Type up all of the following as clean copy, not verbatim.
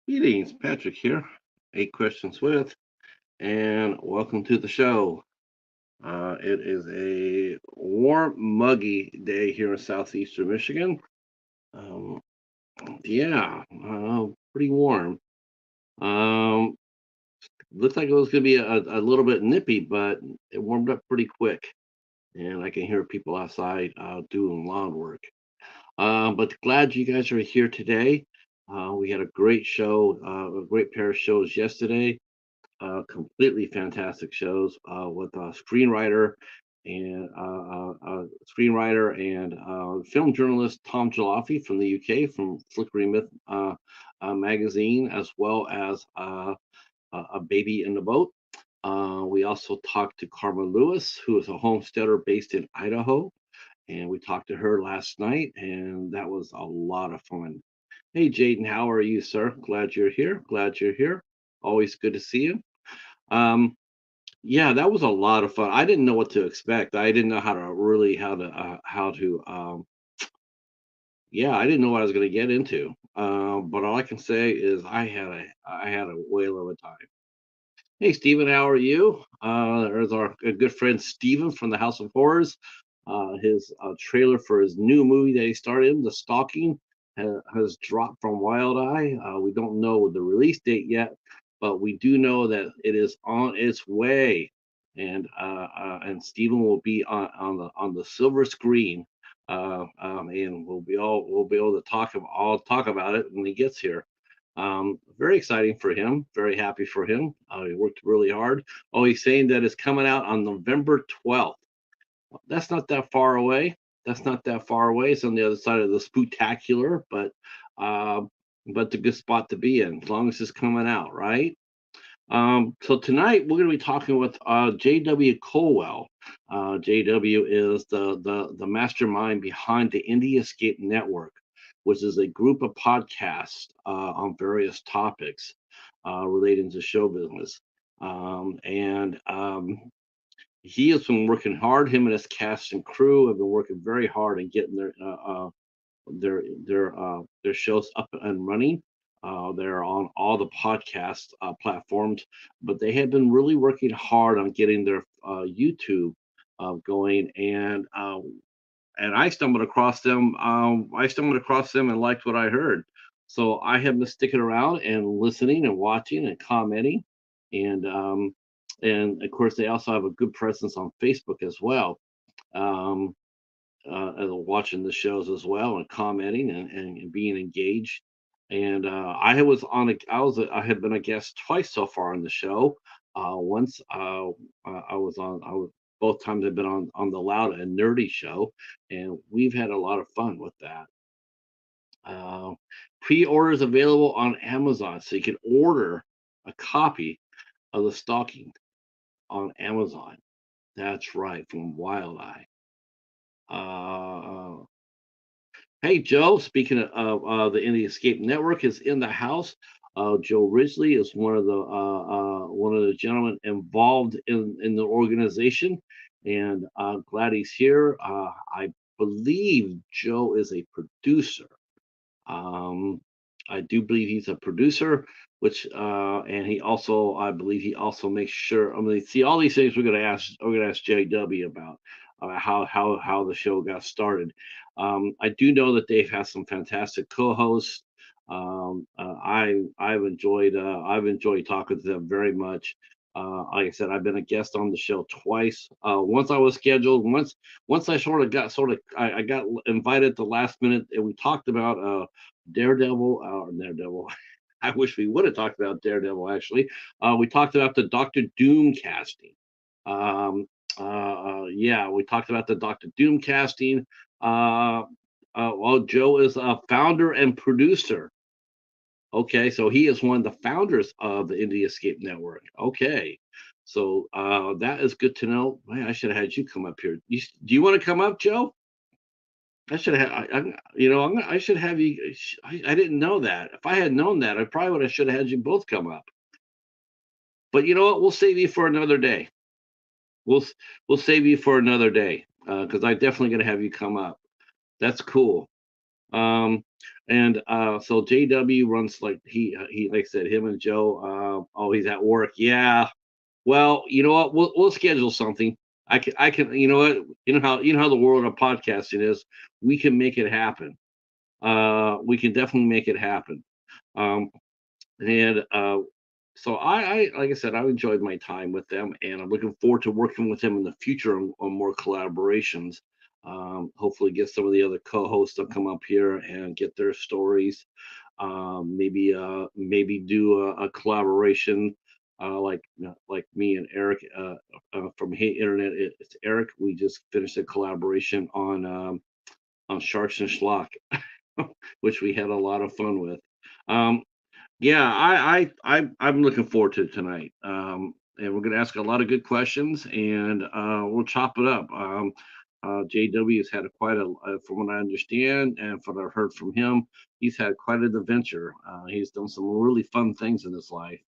Greetings, Patrick here. 8 questions with, and welcome to the show. It is a warm, muggy day here in southeastern Michigan. Um, yeah, pretty warm. Um, Looks like it was going to be a little bit nippy, but it warmed up pretty quick, and I can hear people outside doing lawn work. But glad you guys are here today. We had a great show, a great pair of shows yesterday. Completely fantastic shows with a screenwriter and film journalist Tom Jaloffi from the UK from Flickery Myth magazine, as well as a baby in the boat. We also talked to Karma Lewis, who is a homesteader based in Idaho, and we talked to her last night, and that was a lot of fun. Hey, Jaden, how are you, sir? Glad you're here. Glad you're here. Always good to see you. Um, yeah, that was a lot of fun. I didn't know what to expect. I didn't know how to yeah, I didn't know what I was going to get into. But all I can say is I had a whale of a time. Hey, Stephen, how are you? There's our good friend Stephen from the House of Horrors. His trailer for his new movie that he starred in, The Stalking, has dropped from Wild Eye. We don't know the release date yet, but we do know that it is on its way, and Stephen will be on the silver screen, and we'll be able to talk about it when he gets here. Very exciting for him. Very happy for him. He worked really hard. Oh, he's saying that it's coming out on November 12th. That's not that far away. That's not that far away. It's on the other side of the spectacular, uh, but a good spot to be in, as long as it's coming out, right? So tonight we're going to be talking with JW Colwell. JW is the mastermind behind the Indie Escape Network, which is a group of podcasts on various topics relating to show business. And he has been working hard. Him and his cast and crew have been working very hard in getting their shows up and running. They're on all the podcast platforms, but they have been really working hard on getting their YouTube going. And I stumbled across them. I stumbled across them and liked what I heard. So I have been sticking around and listening and watching and commenting, and of course they also have a good presence on Facebook as well. Um, Watching the shows as well and commenting and being engaged. And I had been a guest twice so far on the show. Once I was both times I've been on the Loud and Nerdy show, and we've had a lot of fun with that. Uh, Pre-orders available on Amazon, so you can order a copy of the Stalking on Amazon. That's right, from Wild Eye. Uh, Hey, Joe. Speaking of the Indie Escape Network is in the house. Joe Ridgely is one of the gentlemen involved in the organization, and glad he's here. I believe Joe is a producer. Um, I do believe he's a producer, and I believe he also makes sure. I mean, see, all these things we're gonna ask JW about how the show got started. I do know that they've had some fantastic co-hosts. I've enjoyed talking to them very much. Like I said, I've been a guest on the show twice. Once I was scheduled. Once I got invited the last minute, and we talked about Daredevil. I wish we would have talked about Daredevil. Actually, we talked about the Doctor Doom casting. Um, yeah, we talked about the Doctor Doom casting. Uh, well, Joe is a founder and producer. Okay, so he is one of the founders of the Indie Escape Network. Okay, so that is good to know. Man, I should have had you come up here. Do you want to come up, Joe? I should have. I should have you. I didn't know that. If I had known that, I probably would have should have had you both come up. But you know what? We'll save you for another day. We'll we'll save you for another day because I'm definitely going to have you come up. That's cool. And so JW runs like he like I said, him and Joe. Oh, he's at work. Yeah. Well, you know what? We'll schedule something. I can. You know what? You know how the world of podcasting is. We can make it happen. We can definitely make it happen. Um, and so like I said, I enjoyed my time with them, and I'm looking forward to working with them in the future on more collaborations. Hopefully, get some of the other co-hosts to come up here and get their stories. Maybe do a collaboration like me and Eric from Hey Internet. It's Eric. We just finished a collaboration on Sharks and Schlock, which we had a lot of fun with. Um, yeah, I'm looking forward to tonight. And we're going to ask a lot of good questions, and we'll chop it up. JW has had from what I understand, and from what I've heard from him, he's had quite an adventure. He's done some really fun things in his life.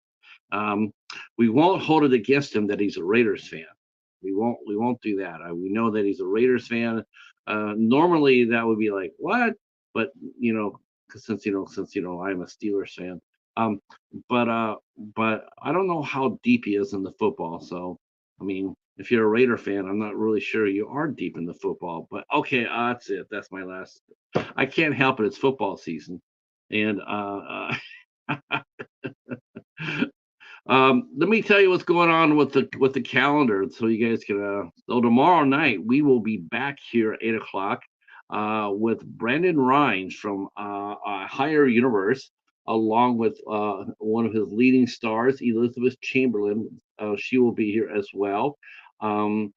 Um, we won't hold it against him that he's a Raiders fan. We won't do that. We know that he's a Raiders fan. Normally that would be like what, but you know, 'cause since I'm a Steelers fan. Um, but I don't know how deep he is in the football. So I mean, if you're a Raider fan, I'm not really sure you are deep in the football. But okay, that's it. That's my last. I can't help it. It's football season, and let me tell you what's going on with the calendar, so you guys can. So tomorrow night we will be back here at 8 o'clock with Brandon Rhymes from Higher Universe, along with one of his leading stars, Elizabeth Chamberlain. She will be here as well. Um,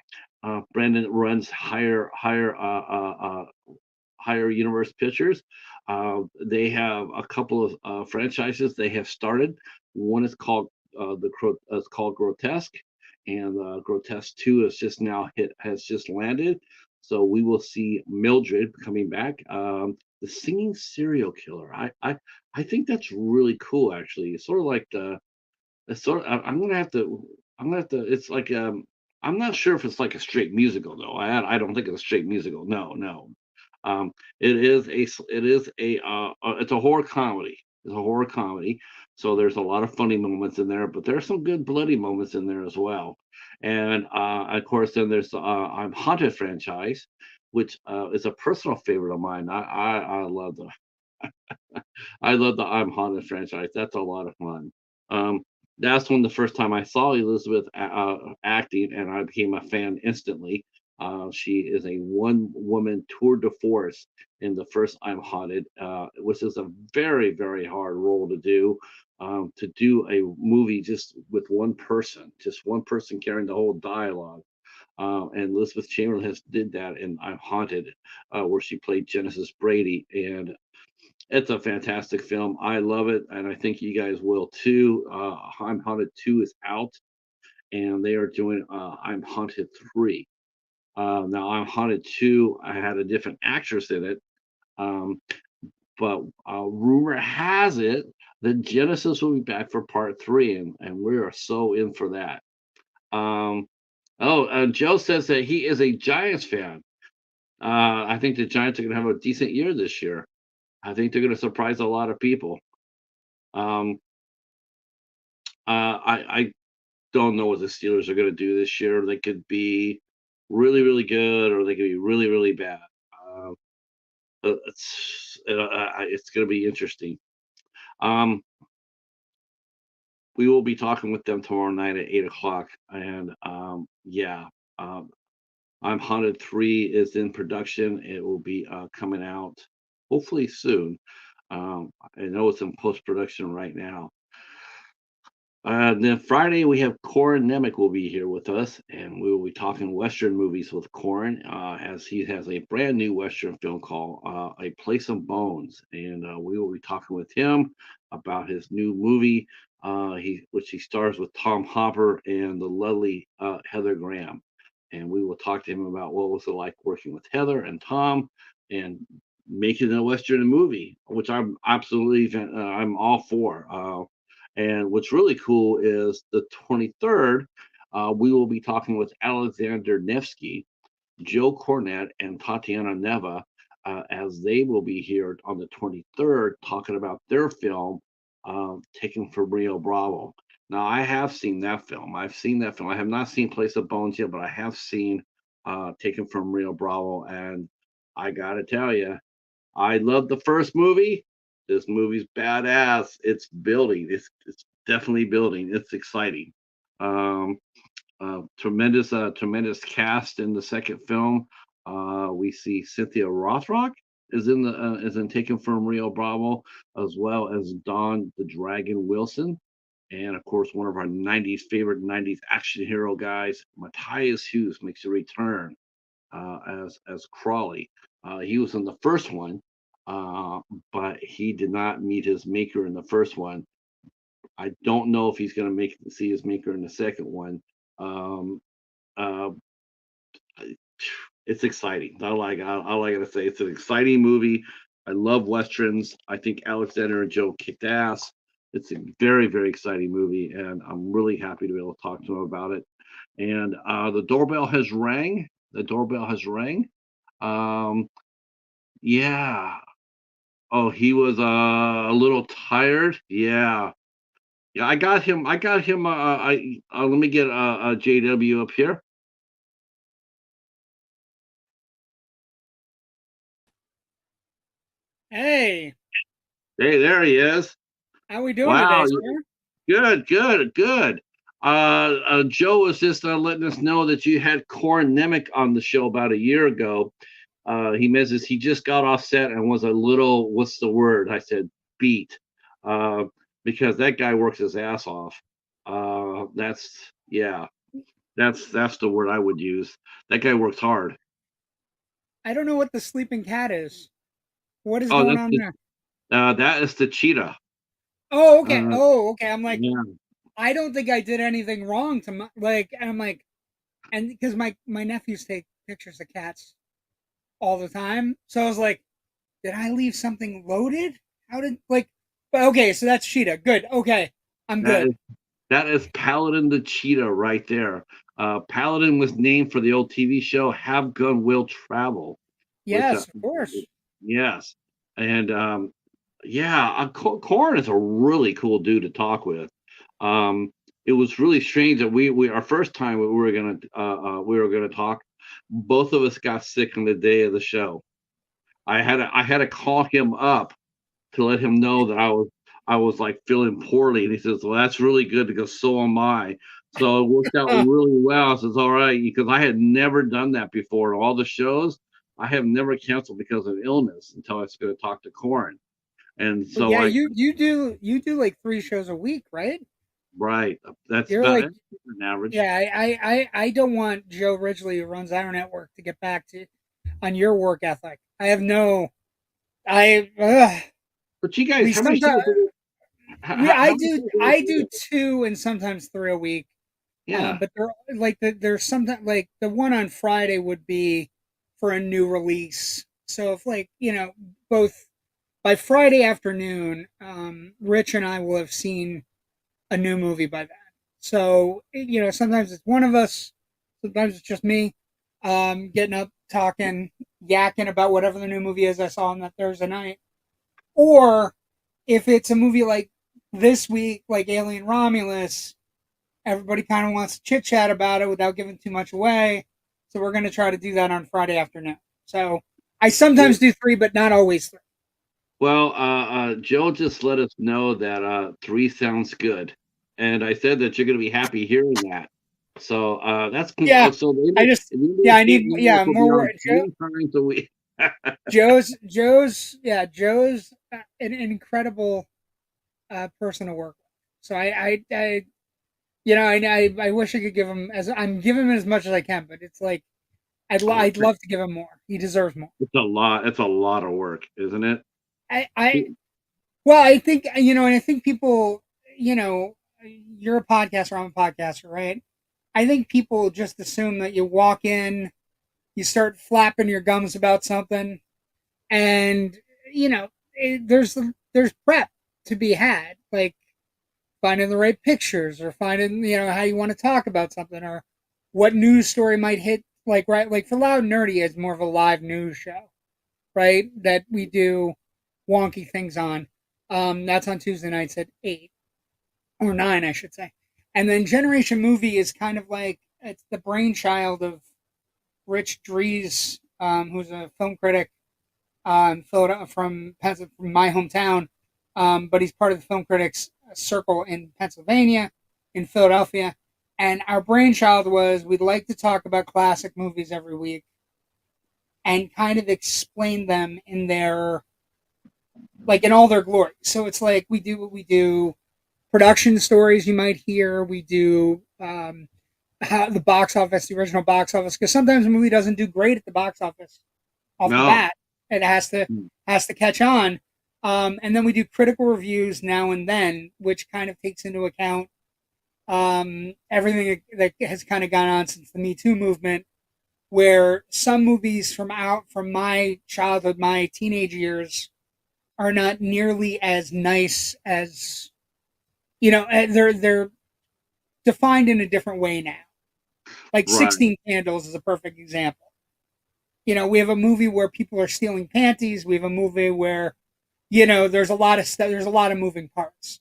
Brandon runs Higher Universe Pictures. They have a couple of franchises they have started. One is called it's called Grotesque, and Grotesque 2 has just landed. So we will see Mildred coming back. The singing serial killer. I think that's really cool. Actually, it's sort of like the it's sort of, I'm gonna have to. I'm gonna have to. It's like I'm not sure if it's like a straight musical though. I don't think it's a straight musical. No, no. It's a horror comedy. It's a horror comedy. So there's a lot of funny moments in there, but there's some good bloody moments in there as well. And of course, then there's I'm Haunted franchise, which is a personal favorite of mine. I love the I'm Haunted franchise. That's a lot of fun. Um, that's when the first time I saw Elizabeth acting, and I became a fan instantly. She is a one-woman tour de force in the first I'm Haunted, which is a very, very hard role to do. To do a movie just with just one person carrying the whole dialogue. And Elizabeth Chamberlain has did that in I'm Haunted, where she played Genesis Brady, and it's a fantastic film. I love it, and I think you guys will too. I'm Haunted 2 is out, and they are doing I'm Haunted 3. Now, I'm Haunted 2, I had a different actress in it, um, but rumor has it that Genesis will be back for part 3, and we are so in for that. Um, Joe says that he is a Giants fan. I think the Giants are going to have a decent year this year. I think they're going to surprise a lot of people. Um, I don't know what the Steelers are going to do this year. They could be really, really good, or they could be really, really bad. Uh, it's going to be interesting. Um, we will be talking with them tomorrow night at 8 o'clock, and yeah, um, I'm Haunted 3 is in production. It will be coming out hopefully soon. I know it's in post production right now. Then Friday we have Corin Nemec will be here with us, and we will be talking Western movies with Corin, as he has a brand new Western film called A Place of Bones, and we will be talking with him about his new movie, which he stars with Tom Hopper and the lovely Heather Graham, and we will talk to him about what was it like working with Heather and Tom, and making a Western movie, which I'm all for. And what's really cool is the 23rd, we will be talking with Alexander Nevsky, Joe Cornett, and Tatiana Neva. as they will be here on the 23rd talking about their film, Taken from Rio Bravo. Now, I have seen that film. I've seen that film. I have not seen Place of Bones yet, but I have seen Taken from Rio Bravo. And I got to tell you, I love the first movie. This movie's badass. It's building. It's definitely building. It's exciting. Um, tremendous cast in the second film. We see Cynthia Rothrock is in Taken from Rio Bravo, as well as Don the Dragon Wilson, and of course one of our '90s action hero guys, Matthias Hughes, makes a return as Crawley. He was in the first one, uh, but he did not meet his maker in the first one. I don't know if he's going to see his maker in the second one. Um, uh, it's exciting. All I gotta say. It's an exciting movie. I love westerns. I think Alexander and Joe kicked ass. It's a very exciting movie, and I'm really happy to be able to talk to him about it. And the doorbell has rang. The doorbell has rang. Um, yeah. Oh, he was a little tired. Yeah. Yeah, I got him. I got him. Let me get JW up here. Hey, Hey, there he is. how we doing Wow, today, sir? good. Joe was just letting us know that you had Corin Nemec on the show about a year ago. He mentions he just got off set and was a little, what's the word? I said, beat, uh, because that guy works his ass off. Yeah, that's the word I would use. That guy works hard. I don't know what the sleeping cat is. What is Oh, going on there? that is the cheetah. Oh, okay. Uh, Oh, okay. I'm like, yeah, I don't think I did anything wrong to my like. And I'm like, and because my nephews take pictures of cats all the time, so I was like, did I leave something loaded? How did like? But okay, so that's Cheetah. Good. Okay, I'm that good. is That is Paladin the Cheetah right there. Paladin was named for the old TV show Have Gun Will Travel, which, Yes, of course. yes. And yeah, Corn is a really cool dude to talk with. Um, it was really strange that our first time we were gonna talk, both of us got sick on the day of the show. I had to call him up to let him know that I was like feeling poorly. And he says, "Well, that's really good because so am I." So it worked out really well. I says, "All right," because I had never done that before. All the shows, I have never canceled because of illness until I was going to talk to Corin. And But so yeah, I, you do like 3 shows a week, right? right, that's You're about like it, an average. Yeah, I don't want Joe Ridgely, who runs our network, to get back to on your work ethic. I have no, I, But you guys, we how many sometimes shows? we How many shows a week I do you do do? 2 and sometimes 3 a week. Yeah, But they're like there's sometimes like the one on Friday would be for a new release. So if both by Friday afternoon, Rich and I will have seen a new movie by then. So sometimes it's one of us, sometimes it's just me, getting up, talking, yakking about whatever the new movie is I saw on that Thursday night. Or if it's a movie like this week, like Alien Romulus, everybody kind of wants to chit chat about it without giving too much away. So we're going to try to do that on Friday afternoon. So I yeah. sometimes do 3, but not always 3. Well, Joe just let us know that three sounds good, and I said that you're going to be happy hearing that. So Yeah, so I just the yeah, Indian I need State Network yeah will be more on work. 3 times a week. Joe's an incredible person to work with. So I wish I could give him as I'm giving him as much as I can, but it's like Oh, I'd love to give him more. He deserves more. it's a lot. It's a lot of work, isn't it? I well, I think and I think people, you know, you're a podcaster, I'm a podcaster, right? I think people just assume that you walk in, you start flapping your gums about something, and there's prep to be had, like finding the right pictures or finding how you want to talk about something or what news story might hit, like right, like for Loud and Nerdy it's more of a live news show, right? That we do wonky things on. That's on Tuesday nights at 8 or 9, I should say. And then Generation Movie is kind of like it's the brainchild of Rich Dries, who's a film critic from my hometown, but he's part of the film critics circle in Pennsylvania, in Philadelphia. And our brainchild was we'd like to talk about classic movies every week and kind of explain them in their like in all their glory. So it's like we do what we do, production stories you might hear. We do how the box office, the original box office, because sometimes a movie doesn't do great at the box office off the No. bat. It has to catch on. And then we do critical reviews now and then, which kind of takes into account everything that has kind of gone on since the Me Too movement, where some movies from my childhood, my teenage years, are not nearly as nice as they're defined in a different way now. Like Right. 16 Candles is a perfect example. We have a movie where people are stealing panties. We have a movie where, there's a lot of stuff. There's a lot of moving parts.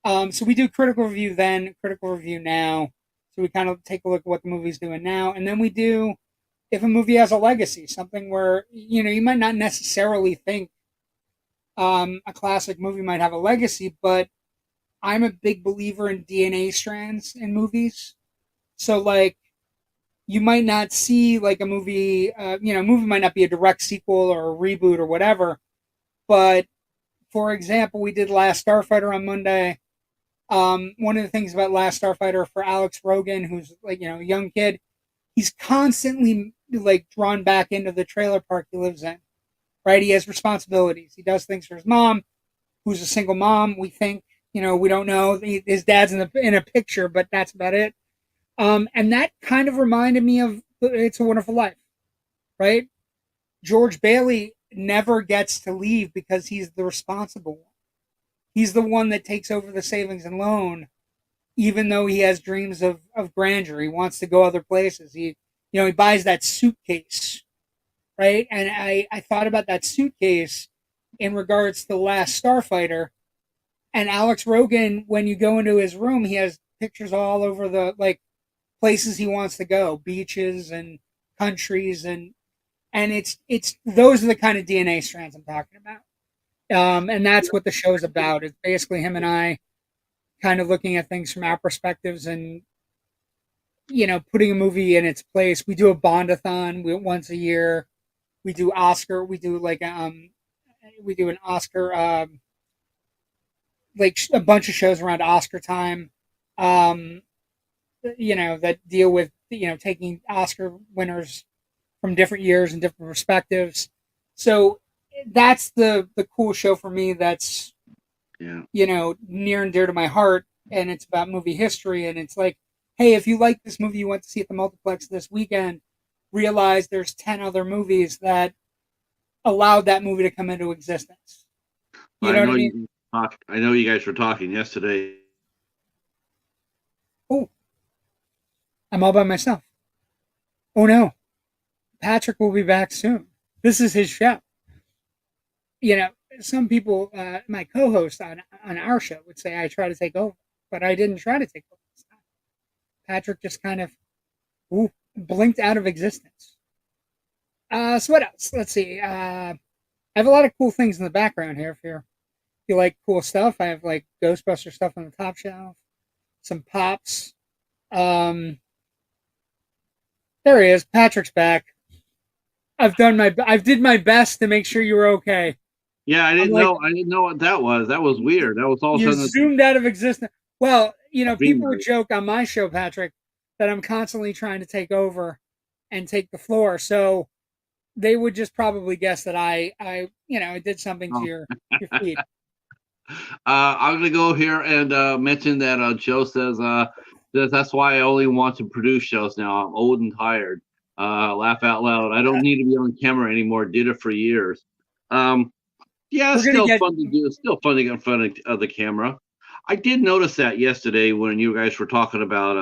So we do critical review then, critical review now. So we kind of take a look at what the movie's doing now, and then we do if a movie has a legacy, something where you might not necessarily think a classic movie might have a legacy, but I'm a big believer in DNA strands in movies. So like you might not see like a movie, a movie might not be a direct sequel or a reboot or whatever. But for example, we did Last Starfighter on Monday. One of the things about Last Starfighter for Alex Rogan, who's like a young kid, he's constantly like drawn back into the trailer park he lives in. Right, he has responsibilities. He does things for his mom, who's a single mom. We think, we don't know. His dad's in a picture, but that's about it. And that kind of reminded me of It's a Wonderful Life, right? George Bailey never gets to leave because he's the responsible one. He's the one that takes over the savings and loan, even though he has dreams of grandeur. He wants to go other places. He buys that suitcase, right? And I thought about that suitcase in regards to The Last Starfighter. And Alex Rogan, when you go into his room, he has pictures all over the like places he wants to go, beaches and countries, and it's those are the kind of DNA strands I'm talking about. And that's what the show's about. It's basically him and I kind of looking at things from our perspectives and putting a movie in its place. We do a Bondathon once a year. We do Oscar. We do we do an Oscar like a bunch of shows around Oscar time. That deal with taking Oscar winners from different years and different perspectives. So that's the cool show for me. That's Yeah. near and dear to my heart, and it's about movie history. And it's like, hey, if you like this movie you went to see at the multiplex this weekend, realize there's 10 other movies that allowed that movie to come into existence. You I know what know I mean? I know you guys were talking yesterday. Oh, I'm all by myself. Oh no, Patrick will be back soon. This is his show. You know, some people, my co-host on our show would say I try to take over, but I didn't try to take over this time. Patrick just kind of blinked out of existence. So what else? Let's see. I have a lot of cool things in the background here. If you like cool stuff, I have like Ghostbuster stuff on the top shelf, some pops. Um, there he is. Patrick's back. I did my best to make sure you were okay. Yeah, I'm like, I didn't know what that was. That was weird. That was all of a you sudden zoomed out of existence. Well, a dream. people would joke on my show, Patrick, that I'm constantly trying to take over and take the floor. So they would just probably guess that I did something to Oh. your feed. I'm gonna go here and mention that Joe says that's why I only want to produce shows now. I'm old and tired. Laugh out loud. I don't need to be on camera anymore. Did it for years. Yeah, it's We're gonna still get fun to do. It's still fun to get in front of the camera. I did notice that yesterday when you guys were talking about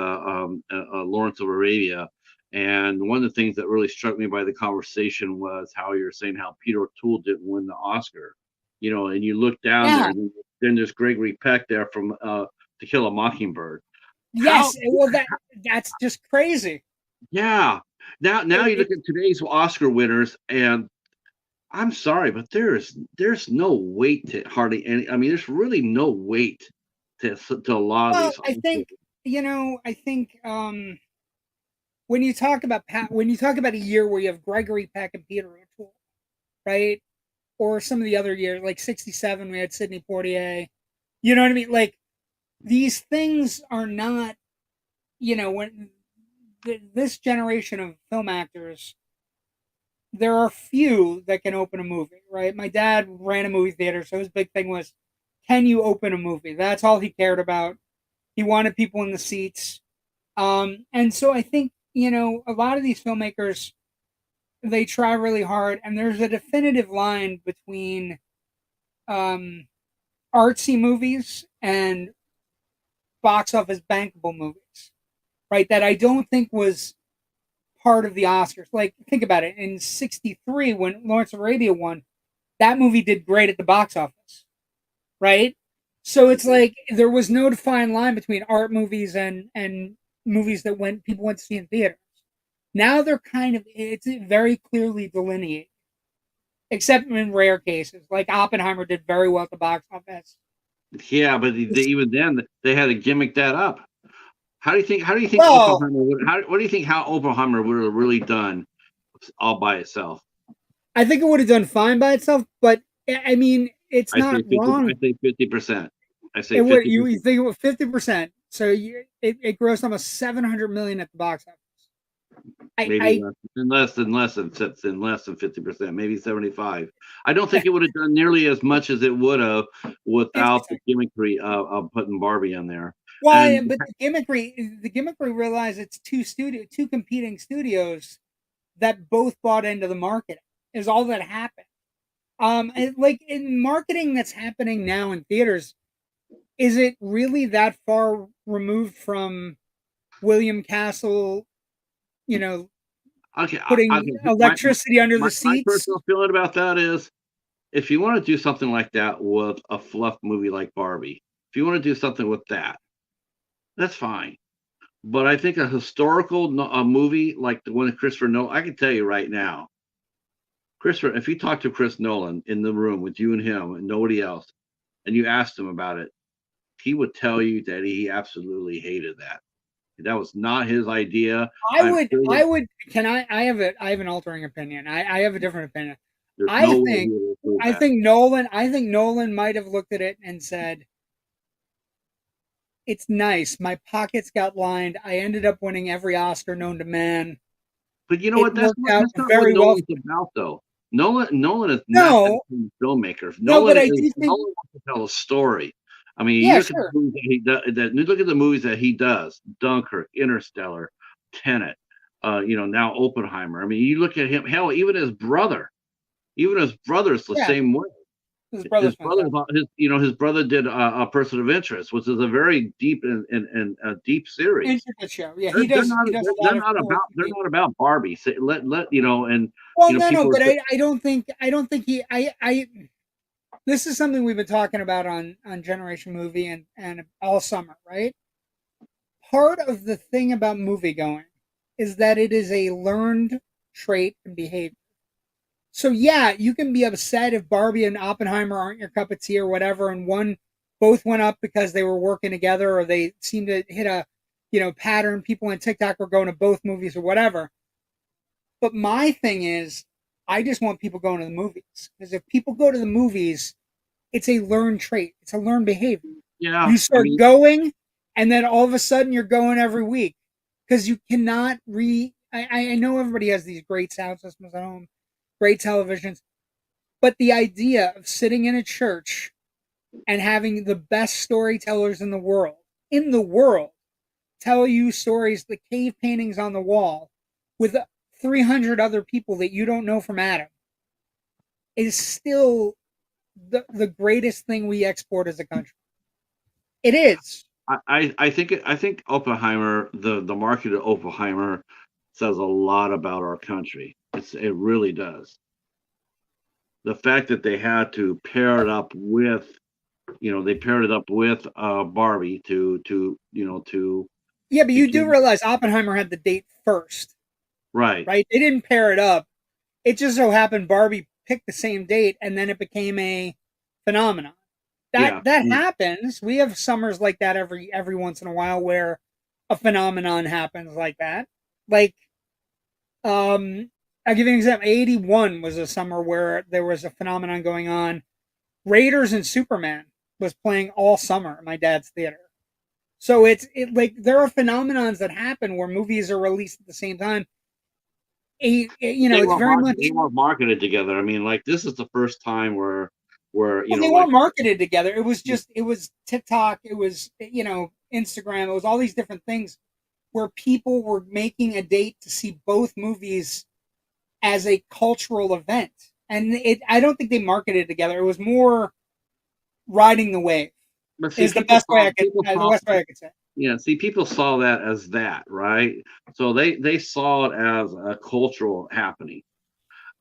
Lawrence of Arabia, And one of the things that really struck me by the conversation was how you're saying how Peter O'Toole didn't win the Oscar, and you look down there, Yeah. and then there's Gregory Peck there from To Kill a Mockingbird. How? Yes. Well, that's just crazy. Yeah. Now It, you look it, at today's Oscar winners, and I'm sorry, but there's no weight to hardly any. I mean, there's really no weight to a lot of well, these I Oscars. think I think when you talk about when you talk about a year where you have Gregory Peck and Peter O'Toole, right? Or some of the other years, like '67, we had Sidney Poitier. You know what I mean? Like these things are not, when this generation of film actors, there are few that can open a movie, right? My dad ran a movie theater, so his big thing was, can you open a movie? That's all he cared about. He wanted people in the seats. And so I think, a lot of these filmmakers, they try really hard, and there's a definitive line between um, artsy movies and box office bankable movies, right? That I don't think was part of the Oscars. Like, think about it. In '63, when Lawrence of Arabia won, that movie did great at the box office, right? So it's like there was no defined line between art movies and movies that people went to see in theaters. Now they're it's very clearly delineated, except in rare cases. Like Oppenheimer did very well at the box office. Yeah, but even then they had to gimmick that up. How do you think Well, Oppenheimer would what do you think how Oppenheimer would have really done all by itself? I think it would have done fine by itself, but I mean, it's I say not 50. I wrong. say 50%. I say It would 50%. you think it was 50%. So it grossed almost 700 million at the box office. Maybe I less than 50%, maybe 75. I don't think it would have done nearly as much as it would have 50. without the gimmickry of putting Barbie in there. Well, And but the gimmickry realized it's two competing studios that both bought into the market is all that happened. Like in marketing that's happening now in theaters, is it really that far removed from William Castle, you know, okay, putting electricity under the my seats? personal feeling about that is if you want to do something like that with a fluff movie like Barbie, if you want to do something with that, that's fine. But I think a historical a movie like the one of Christopher Nolan, I can tell you right now, Christopher, if you talk to Chris Nolan in the room with you and him and nobody else, and you asked him about it, he would tell you that he absolutely hated that. That was not his idea. I I'm would, sure I would, can I have an altering opinion. I have a different opinion. there's I no way he think, would approve I that. think Nolan might have looked at it and said, it's nice. My pockets got lined. I ended up winning every Oscar known to man. But you know It what? That's worked not out that's not what very well. Nolan's about, though. Nolan is not that No, kind of filmmaker. no, but I Nolan wants to tell a story. I mean, you yeah, look at the sure. movies that he does. You look at the movies that he does: Dunkirk, Interstellar, Tenet. Now Oppenheimer. I mean, you look at him. Hell, even his brother's the Yeah, same way. his brother's fantastic. His brother did a Person of Interest, which is a very deep and a deep series. Intricate show. Yeah, They're, they're not he does a they're lot of not core about they're TV. not about Barbie. Say, let and Well, no, no, people but are I don't think he, this is something we've been talking about on Generation Movie and all summer, right? Part of the thing about movie going is that it is a learned trait and behavior. So yeah, you can be upset if Barbie and Oppenheimer aren't your cup of tea or whatever, and both went up because they were working together or they seemed to hit a pattern. People on TikTok were going to both movies or whatever. But my thing is, I just want people going to the movies because if people go to the movies, it's a learned trait. It's a learned behavior. yeah. You I start mean, going, and then all of a sudden you're going every week because you cannot re. I know everybody has these great sound systems at home, great televisions, but the idea of sitting in a church and having the best storytellers in the world, tell you stories, the cave paintings on the wall, with 300 other people that you don't know from Adam, is still the greatest thing we export as a country. It is. I think Oppenheimer, the market of Oppenheimer says a lot about our country. It really does. The fact that they had to pair it up with, they paired it up with Barbie to Yeah, but to you do keep realize Oppenheimer had the date first, right. right? They didn't pair it up. It just so happened Barbie picked the same date, and then it became a phenomenon. That Yeah. that happens. We have summers like that every once in a while where a phenomenon happens like that. Like, I'll give you an example. 81 was a summer where there was a phenomenon going on. Raiders and Superman was playing all summer at my dad's theater. So like there are phenomenons that happen where movies are released at the same time. It's very much. They weren't marketed together. I mean, like this is the first time where Well, they like weren't marketed together. It was TikTok, it was Instagram, it was all these different things where people were making a date to see both movies as a cultural event. And I don't think they marketed together. It was more riding the wave. but see Is the best way I could say. yeah, see people saw that as that, right? So they saw it as a cultural happening.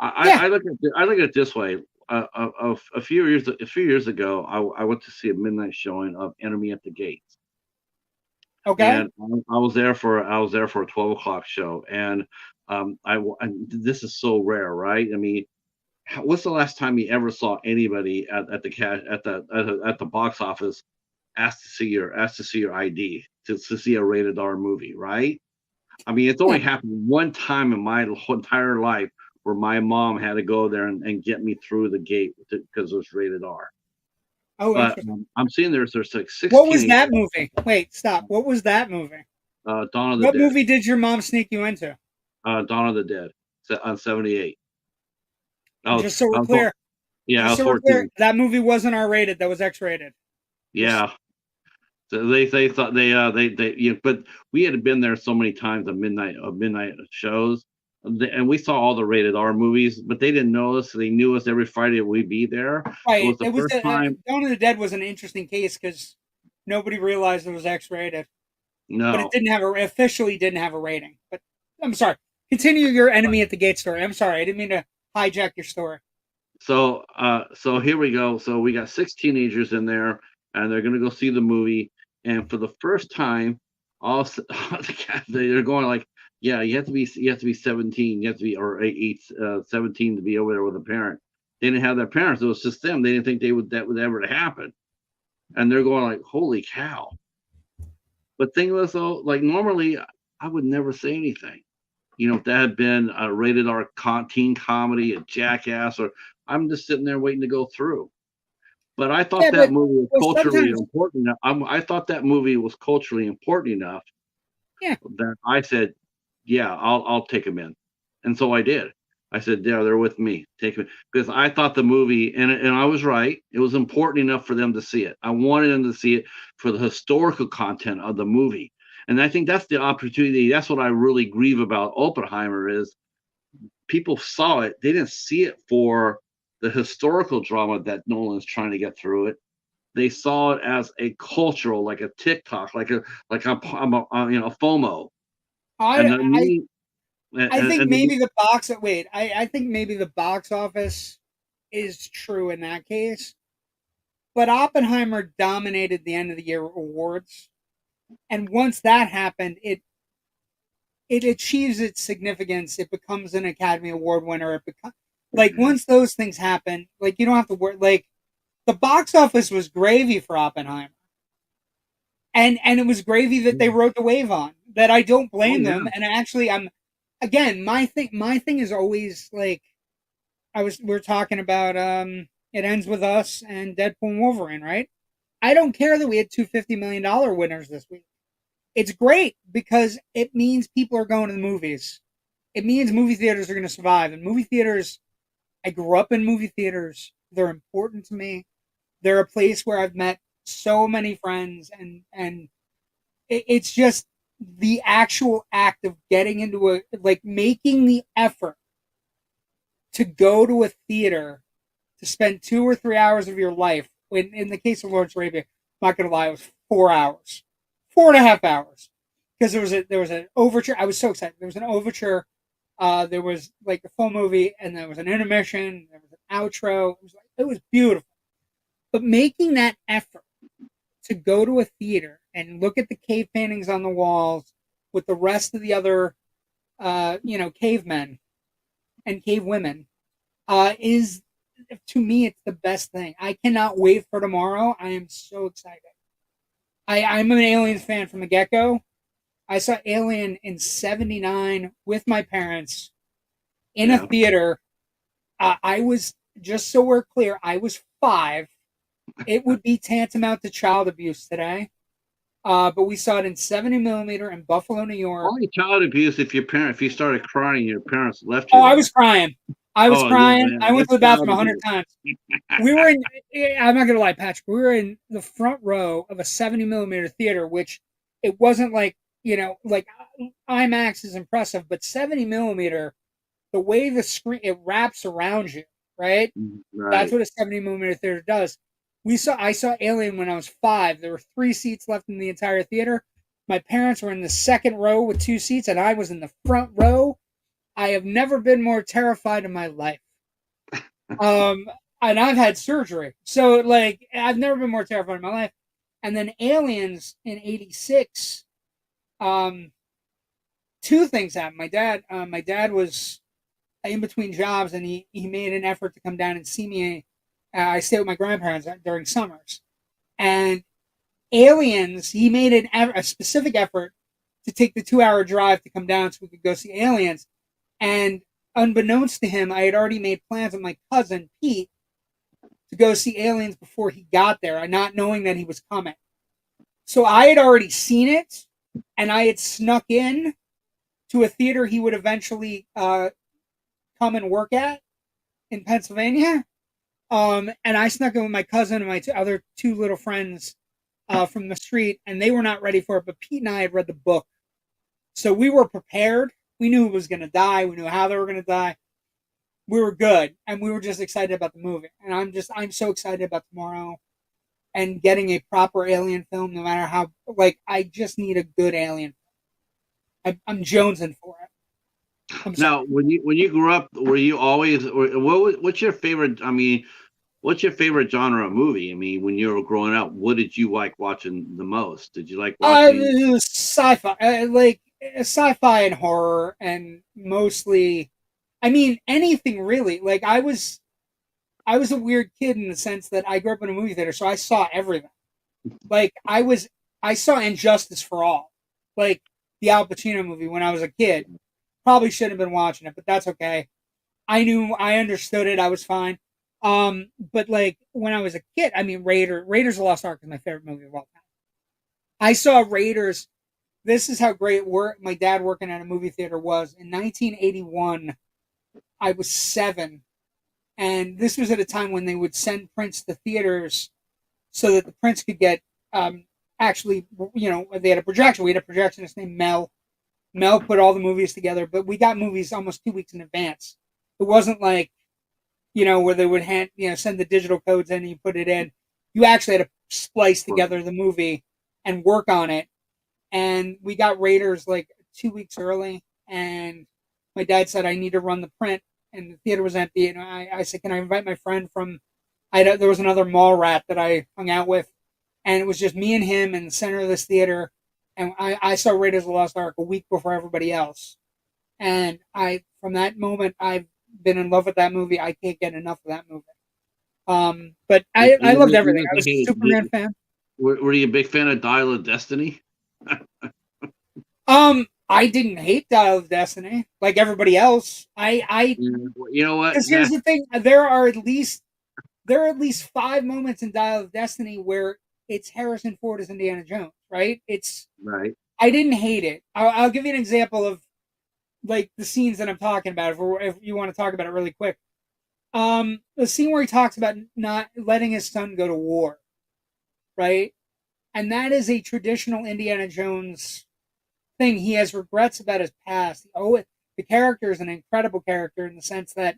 Yeah. I look at it this way. A few years ago, I went to see a midnight showing of Enemy at the Gates, Okay. and I was there for a 12 o'clock show, and and this is so rare, right? I mean, what's the last time you ever saw anybody at the cash at the box office ask to see your ID to see a rated R movie, right? I mean, it's Yeah. only happened one time in my whole entire life where my mom had to go there and get me through the gate because it was rated R. Oh, But interesting. I'm seeing there's like What was 16 that movie? Wait, stop. What was that movie? Dawn of the What Dead, movie did your mom sneak you into? Dawn of the Dead on 78. Just so I we're was clear, yeah, I just was so we're clear, 14. that movie wasn't R rated. That was X rated. Just Yeah, so they thought they but we had been there so many times at midnight shows, and we saw all the rated R movies, but they didn't know us. They knew us every Friday we'd be there. It right. was the It was first time. Dawn of the Dead was an interesting case because nobody realized it was X rated, but it No, didn't have officially didn't have a rating. But I'm sorry. Continue your Enemy at the Gate story. I'm sorry. I didn't mean to hijack your story. so here we go. So we got six teenagers in there, and they're gonna go see the movie. And for the first time, they're going like, yeah, you have to be 17, you have to be or 17 to be over there with a parent. They didn't have their parents; it was just them. They didn't think that would ever happen, and they're going like, holy cow! But thing was though, like normally I would never say anything. If that had been a rated R teen comedy, a Jackass, or I'm just sitting there waiting to go through. But I thought Yeah, that movie was but culturally sometimes, important. I thought that movie was culturally important enough yeah, that I said, "Yeah, I'll take them in," and so I did. I said, "Yeah, they're with me. Take me," because I thought the movie, and I was right. It was important enough for them to see it. I wanted them to see it for the historical content of the movie, and I think that's the opportunity. That's what I really grieve about Oppenheimer is people saw it. They didn't see it for the historical drama that Nolan's trying to get through it. They saw it as a cultural, like a TikTok, a FOMO, and I then I me I think and the, maybe the box. Wait, I think maybe the box office is true in that case. But Oppenheimer dominated the end of the year awards, and once that happened, it achieves its significance. It becomes an Academy Award winner. It becomes like once those things happen, like you don't have to worry. Like the box office was gravy for Oppenheimer, and it was gravy that they rode the wave on. That I don't oh blame them. yeah, And actually, I'm again my thing is always like we're talking about it ends with us and Deadpool and Wolverine, right? I don't care that we had two $50 million winners this week. It's great because it means people are going to the movies. It means movie theaters are going to survive. And movie theaters, I grew up in movie theaters. They're important to me. They're a place where I've met so many friends, and it's just the actual act of getting into like making the effort to go to a theater to spend 2 or 3 hours of your life. When in the case of Lawrence Arabia, I'm not going to lie, it was 4 hours, 4.5 hours because there was an overture. I was so excited. There was an overture. There was like the full movie, and there was an intermission. There was an outro. It was beautiful. But making that effort to go to a theater and look at the cave paintings on the walls with the rest of the other, cavemen and cave women, is to me it's the best thing. I cannot wait for tomorrow. I am so excited. I'm an Aliens fan from the get go. I saw Alien in '79 with my parents in a Yeah. theater. I was, just so we're clear, I was 5. It would be tantamount to child abuse today. But we saw it in 70 millimeter in Buffalo, New York. Only child abuse if you started crying, your parents left Oh, you I there. was crying. I was Oh yeah, crying. yeah, I went to that's the bathroom child 100 abuse. times. We were in, I'm not going to lie, Patrick, we were in the front row of a 70 millimeter theater, which it wasn't like, like IMAX is impressive, but 70 millimeter, the way the screen, it wraps around you, right? That's Right. what a 70 millimeter theater does. I saw Alien when I was 5. There were 3 seats left in the entire theater. My parents were in the second row with 2 seats, and I was in the front row. I have never been more terrified in my life. Um, and I've had surgery, so like I've never been more terrified in my life. And then Aliens in '86. Um, 2 things happened. My dad was in between jobs, and he made an effort to come down and see me. I stayed with my grandparents during summers, and Aliens. He made a specific effort to take the 2-hour drive to come down so we could go see Aliens. And unbeknownst to him, I had already made plans with my cousin Pete to go see Aliens before he got there, not knowing that he was coming. So I had already seen it, and I had snuck in to a theater he would eventually come and work at in Pennsylvania. And I snuck in with my cousin and my other 2 little friends from the street, and they were not ready for it. But Pete and I had read the book, so we were prepared. We knew who was going to die. We knew how they were going to die. We were good, and we were just excited about the movie. And I'm so excited about tomorrow and getting a proper Alien film. No matter how, like, I just need a good Alien. I'm jonesing for it. I'm sorry. Now, when you grew up, were you always what's your favorite? I mean, what's your favorite genre of movie? I mean, when you were growing up, what did you like watching the most? Did you like watching? Sci-fi, like sci-fi and horror, and mostly, I mean, anything really. Like I was a weird kid in the sense that I grew up in a movie theater, so I saw everything. Like I saw Injustice for All, like the Al Pacino movie when I was a kid. Probably shouldn't have been watching it, but that's okay. I understood it. I was fine. But like when I was a kid, I mean, Raiders of the Lost Ark is my favorite movie of all time. I saw Raiders. This is how great my dad working at a movie theater was. In 1981, I was 7, and this was at a time when they would send prints to theaters so that the prints could get actually, they had a projection. We had a projectionist named Mel. Mel put all the movies together, but we got movies almost 2 weeks in advance. It wasn't like, where they would send the digital codes in and you put it in. You actually had to splice together the movie and work on it. And we got Raiders like 2 weeks early, and my dad said I need to run the print, and the theater was empty. And I said, can I invite my friend from? There was another mall rat that I hung out with, and it was just me and him in the center of this theater. And I saw Raiders of the Lost Ark a week before everybody else. And from that moment, I've been in love with that movie. I can't get enough of that movie. But I loved everything. I was a Superman fan. Were you a big fan of Dial of Destiny? I didn't hate Dial of Destiny like everybody else. You know what? Because here's the thing: there are at least 5 moments in Dial of Destiny where it's Harrison Ford as Indiana Jones, right? Right. I didn't hate it. I'll give you an example of like the scenes that I'm talking about. If you want to talk about it really quick, the scene where he talks about not letting his son go to war, right? And that is a traditional Indiana Jones thing. He has regrets about his past. The character is an incredible character in the sense that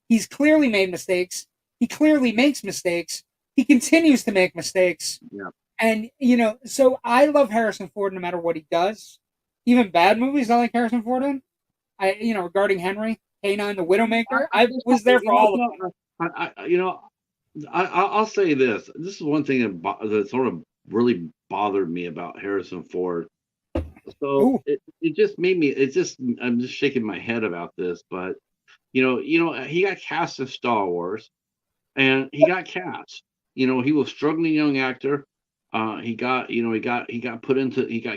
he's clearly made mistakes. He clearly makes mistakes. He continues to make mistakes. Yeah. And, so I love Harrison Ford no matter what he does. even bad movies I like Harrison Ford in. Regarding Henry, K9, The Widowmaker, I Just was there for all of them. you know, I'll say this. This is one thing that sort of really bothered me about Harrison Ford. So Ooh, it just made me. I'm just shaking my head about this, but he got cast in Star Wars, and he got cast. He was a struggling young actor. He got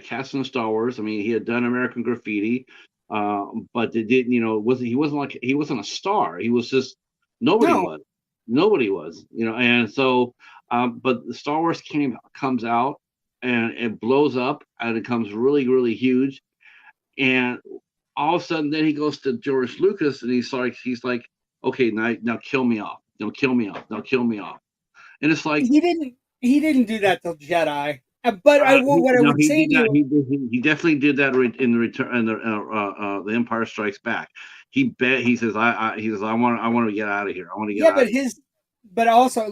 cast in Star Wars. I mean, he had done American Graffiti, but it didn't. He wasn't a star. He was just nobody no, was, nobody was. And so, but the Star Wars comes out and it blows up and it becomes really really huge, and all of a sudden then he goes to George Lucas and he's like, okay, now kill me off. Now kill me off. Now kill me off. And it's like, he didn't do that till Jedi. But what I no, would he say did to not. you, He definitely did that in the return in the Empire Strikes Back. He says I want to get out of here. I want to get yeah, out of here. but also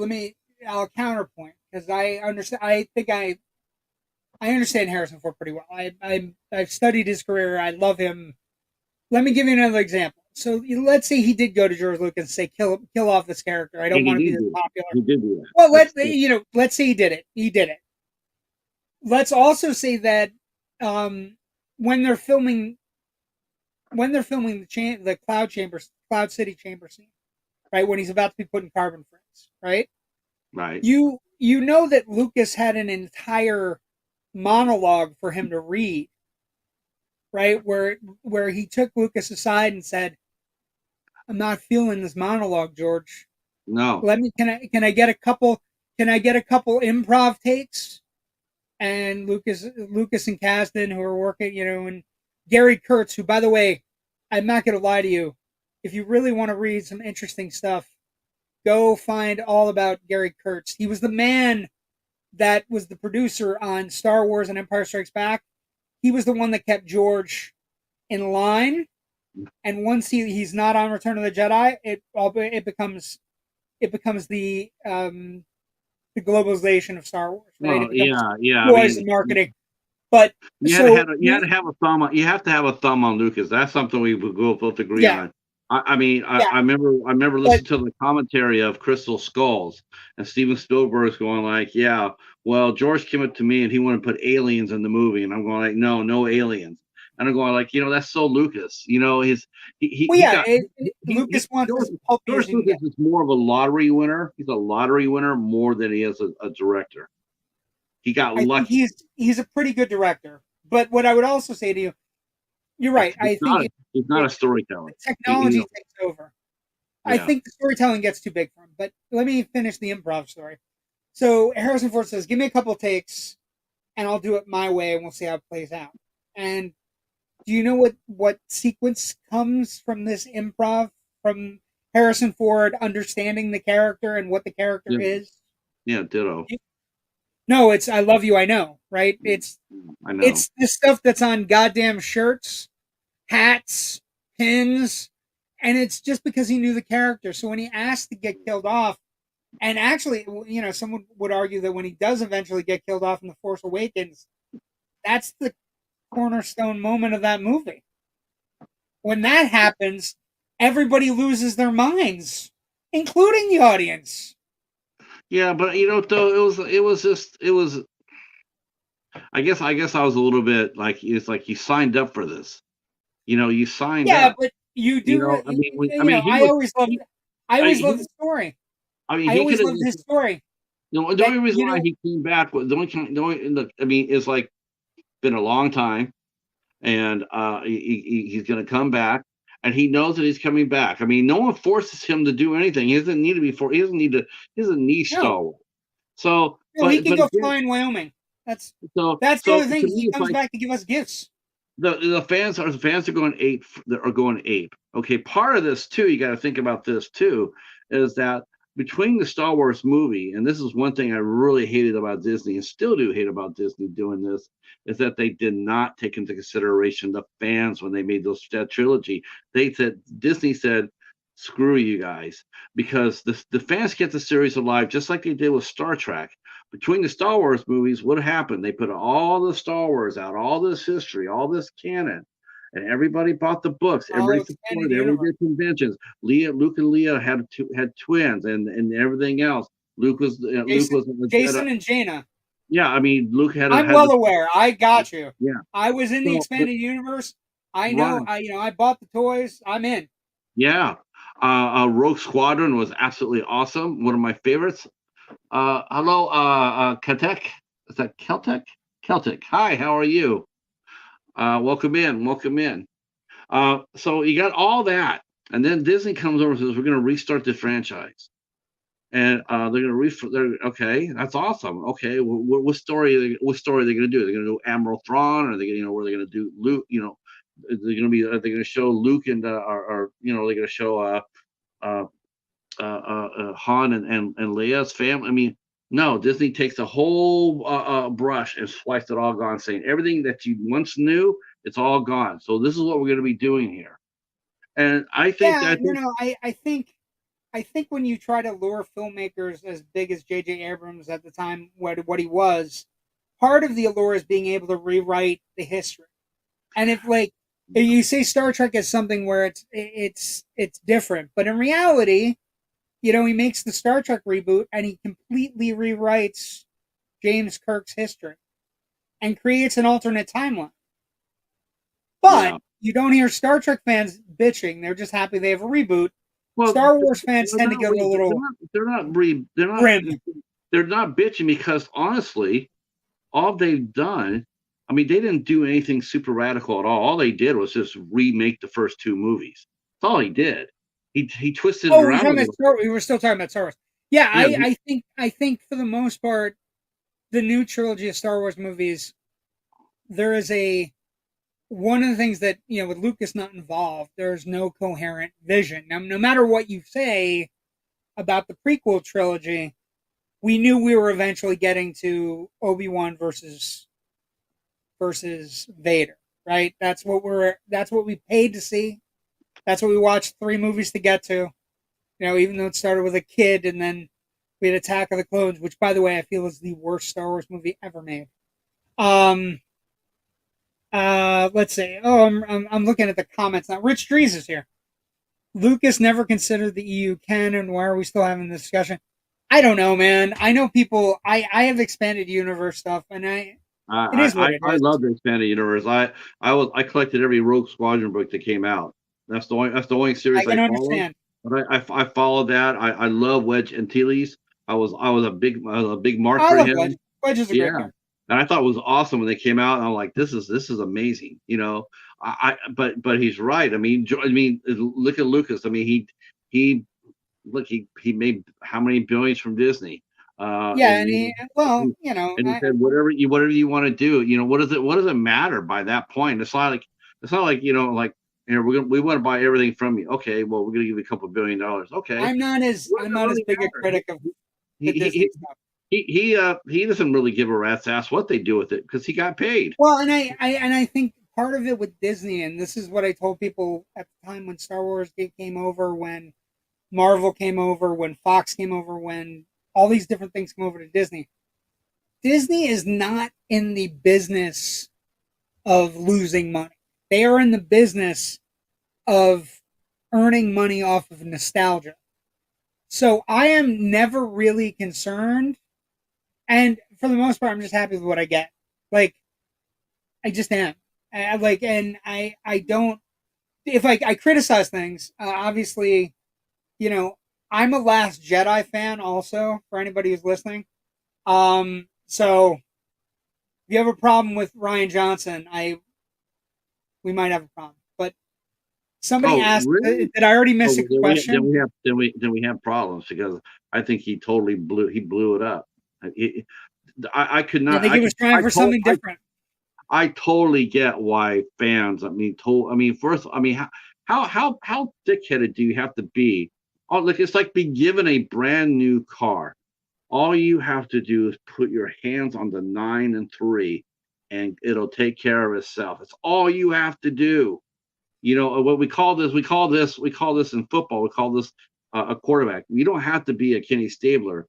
I'll counterpoint because I understand. I think I understand Harrison Ford pretty well. I've studied his career. I love him. Let me give you another example. So let's say he did go to George Lucas and say, kill off this character. I don't And he want to be did this do it. popular. He did do that. Well, That's true. let's say he did it. He did it. Let's also say that um, when they're filming the Cloud City chamber scene, right when he's about to be put in carbon frames, right? Right. You know that Lucas had an entire monologue for him to read, right? Where he took Lucas aside and said, "I'm not feeling this monologue, George. No. Let me can I get a couple improv takes?" And Lucas and Kasdan, who are working, and Gary Kurtz, who, by the way, I'm not going to lie to you, if you really want to read some interesting stuff, go find all about Gary Kurtz. He was the man that was the producer on Star Wars and Empire Strikes Back. He was the one that kept George in line, and once he's not on Return of the Jedi, it becomes the globalization of Star Wars, right? It Well, becomes yeah, yeah. I noise mean, and marketing. But so you had to have a thumb on. You have to have a thumb on Lucas. That's something we would both agree yeah, on. I mean, yeah, I remember but listening to the commentary of Crystal Skulls, and Steven Spielberg's going like, "Yeah, well, George came up to me and he wanted to put aliens in the movie," and I'm going like, "No, no aliens." And I'm going like, that's so Lucas. well, He yeah, got Lucas wants George, as pulpy as George you can Lucas get. is more of a lottery winner. He's a lottery winner more than he is a director. He got I think lucky. he's a pretty good director. But what I would also say to you, you're right. I think He's not a storyteller. the technology Know, takes over. I yeah. think the storytelling gets too big for him. But let me finish the improv story. So Harrison Ford says, "Give me a couple takes, and I'll do it my way, and we'll see how it plays out." And do you know what sequence comes from this improv from Harrison Ford understanding the character and what the character Yeah. is? Yeah. Ditto. No, it's "I love you, I know," right? I know. It's the stuff that's on goddamn shirts, hats, pins, and it's just because he knew the character. So when he asked to get killed off, and actually, someone would argue that when he does eventually get killed off in The Force Awakens, that's the cornerstone moment of that movie. When that happens, everybody loses their minds, including the audience. Yeah, but though it was. I guess I was a little bit like it's like you signed up for this. You signed Yeah, up. but you do. I mean, I always loved he, the story. I mean, I he always could have loved his just. story. The That only reason why he came back was I mean, it's like been a long time, and he's going to come back, and he knows that he's coming back. I mean, no one forces him to do anything. He doesn't need to be for. He doesn't need to. He doesn't need no, Star Wars. So, no, he can but go again, fly in Wyoming. That's so that's the so other thing. to me, He it's comes like back to give us gifts. the fans are going ape. Are going ape. Okay, part of this too. You got to think about this too. Is that between the Star Wars movie, and this is one thing I really hated about Disney, and still do hate about Disney doing this, is that they did not take into consideration the fans when they made that trilogy. Disney said, "Screw you guys," because the fans get the series alive just like they did with Star Trek. between the Star Wars movies, what happened? They put all the Star Wars out, all this history, all this canon, and everybody bought the books. Oh, Everybody expanded supported. Everybody universe. did conventions. Luke and Leah had twins, and everything else. Luke Jason, was a Jedi. Jason and Jaina. Yeah, I mean, Luke I'm had well the aware. I got you. yeah. I was in the So, but expanded universe. I know. right, I bought the toys. I'm in. yeah. Rogue Squadron was absolutely awesome. One of my favorites. Hello, Celtic. Is that Celtic? Celtic. Hi, how are you? Welcome in. Welcome in. So you got all that, and then Disney comes over and says we're going to restart the franchise, and they're going to They're okay. That's awesome. Okay, what story? What story are they going to do? They're going to do Admiral Thrawn, or are they going to, what are they going to do? Luke, they're going to be. Are they going to show Luke and or they're going to show uh, Han and Leia's family. I mean, no, Disney takes the whole brush and swipes it all gone, saying everything that you once knew, it's all gone. So this is what we're going to be doing here. And Yeah, I think when you try to lure filmmakers as big as J.J. Abrams at the time, what he was, part of the allure is being able to rewrite the history. And if you say Star Trek is something where it's different, but in reality, he makes the Star Trek reboot and he completely rewrites James Kirk's history and creates an alternate timeline. But yeah. you don't hear Star Trek fans bitching. They're just happy they have a reboot. Well, Star Wars fans tend to get a they're little not they're not re, grim. they're not bitching because honestly, all they've done, I mean, they didn't do anything super radical at all. All they did was just remake the first two movies. That's all he did. He twisted it Oh, we're around a talking about little bit. Star. We were still talking about Star Wars. Yeah, Yeah, I think for the most part, the new trilogy of Star Wars movies, there is a one of the things that with Lucas not involved, there's no coherent vision. Now, no matter what you say about the prequel trilogy, we knew we were eventually getting to Obi-Wan versus Vader, right? That's what we paid to see. That's what we watched 3 movies to get to. Even though it started with a kid and then we had Attack of the Clones, which by the way I feel is the worst Star Wars movie ever made. Um let's see. Oh, I'm looking at the comments now. Rich Dries is here. Lucas never considered the EU canon. Why are we still having this discussion? I don't know, man. I know people. I have expanded universe stuff, and it is what it I is. love the expanded universe. I collected every Rogue Squadron book that came out. That's the only I series can I followed. understand. But I followed that. I love Wedge Antilles. I was a big mark I for love Wedge. him. Wedge is a great Yeah, character. and I thought it was awesome when they came out. And I'm like, this is amazing. But he's right. I mean, look at Lucas. I mean, he he made how many billions from Disney? Yeah, and well, And he said whatever you want to do. What does it matter by that point? It's not like like we want to buy everything from you. Okay, well we're gonna give you $2 billion. Okay, what does I'm it not as really big a matter? critic of He the he Disney he stuff. he doesn't really give a rat's ass what they do with it because he got paid. Well, and I think part of it with Disney, and this is what I told people at the time when Star Wars came over, when Marvel came over, when Fox came over, when all these different things come over to Disney. Disney is not in the business of losing money. They are in the business of earning money off of nostalgia. So I am never really concerned. And for the most part, I'm just happy with what I get. Like, I just am. And I don't, if I criticize things, obviously, you know, I'm a Last Jedi fan also, for anybody who's listening. So if you have a problem with Ryan Johnson, we might have a problem. But somebody Oh, asked, really? did I already Oh, miss a well, question? then we have problems because I think he blew it up. He, I could I not think he was trying for something I different. I totally get why fans. I mean, first, I mean, how thick-headed do you have to be? Oh, look, it's like being given a brand new car. All you have to do is put your hands on the 9 and 3, and it'll take care of itself. It's all you have to do. What we call this in football. We call this a quarterback. You don't have to be a Kenny Stabler.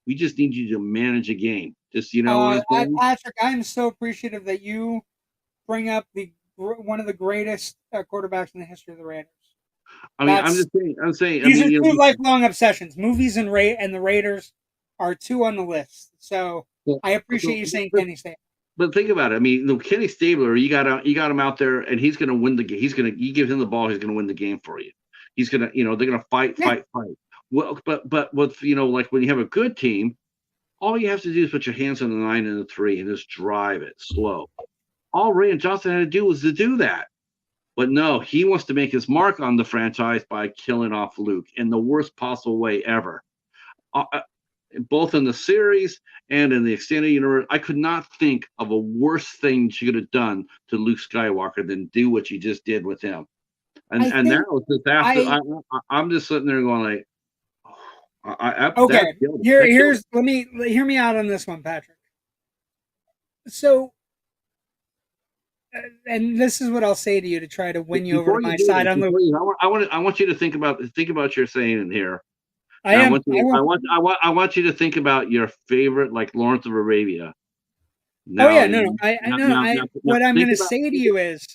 We just need you to manage a game. Just you know what I'm saying? Patrick, I'm so appreciative that you bring up one of the greatest quarterbacks in the history of the Raiders. I mean, I'm That's just saying. I'm saying. I These mean, are you two know, lifelong obsessions. Movies and the Raiders are two on the list. So so, I so, appreciate you saying but, Kenny Stabler. but think about it. I mean, Kenny Stabler, you got him out there, and he's going to win the game. You give him the ball, he's going to win the game for you. He's going to, they're going to fight, Yeah. fight, fight. Well, but with like when you have a good team, all you have to do is put your hands on the 9 and the 3 and just drive it slow. All Ray Johnson had to do was to do that. But no, he wants to make his mark on the franchise by killing off Luke in the worst possible way ever. Uh, both in the series and in the extended universe, I could not think of a worse thing she could have done to Luke Skywalker than do what she just did with him. I And that think was just after I I'm just sitting there going like, that okay. killed him. Here That killed here's let me hear me out on this one, Patrick. So and this is what I'll say to you to try to him. win you over to Before you my do side that, on Luke. I want you to think about your saying in here. I And am. I will. I want you to think about your favorite, like Lawrence of Arabia. Oh Now, yeah, no, no. What I'm think going to about. say to you is,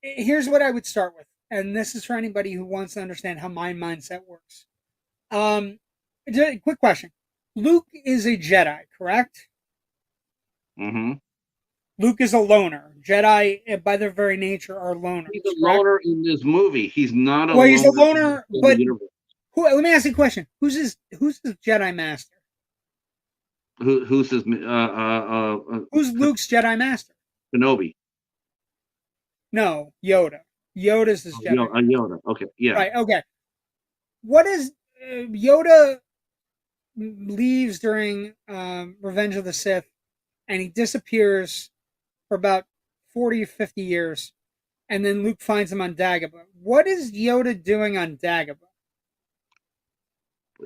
here's what I would start with, and this is for anybody who wants to understand how my mindset works. Um, quick question: Luke is a Jedi, correct? Mm-hmm. Luke is a loner. Jedi, by their very nature, are He's a loners, correct? loner in this movie. He's not a Well, he's a loner loner, in the but universe. let me ask you a question: Who's his Jedi master? Who's his Who's Luke's Jedi master? Kenobi? No, Yoda. Yoda's his Jedi master. Yoda. Okay, yeah. Right. Okay. What is Yoda leaves during Revenge of the Sith, and he disappears for about 40 or 50 years, and then Luke finds him on Dagobah. What is Yoda doing on Dagobah?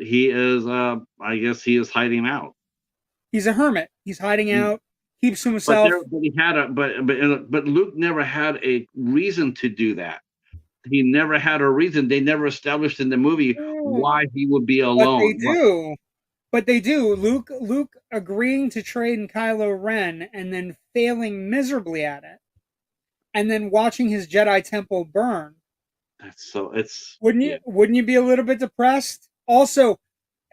He is. I guess he is hiding out. He's a hermit. He's hiding out, keeps to himself. But he had but Luke never had a reason to do that. He never had a reason. They never established in the movie why he would be But they alone. do. But they do. Luke agreeing to trade in Kylo Ren and then failing miserably at it, and then watching his Jedi temple burn. It's Wouldn't you be a little bit depressed? Also,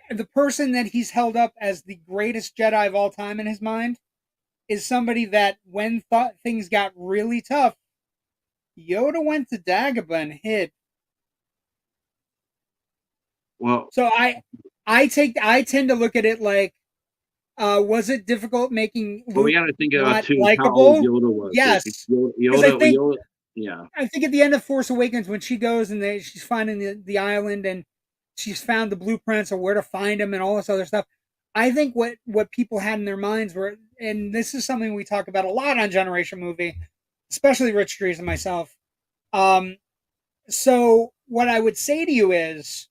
the person that he's held up as the greatest Jedi of all time in his mind is somebody that when things got really tough, Yoda went to Dagobah and hid. well. So I tend to look at it like, was it difficult making Well, we Luke got to think about not too how old likable? Yoda was. Yes, because Yoda, yeah. I think at the end of Force Awakens when she goes and she's finding the island and she's found the blueprints of where to find him and all this other stuff. I think what people had in their minds were, and this is something we talk about a lot on Generation Movie, especially Rich Dries and myself. So what I would say to you is,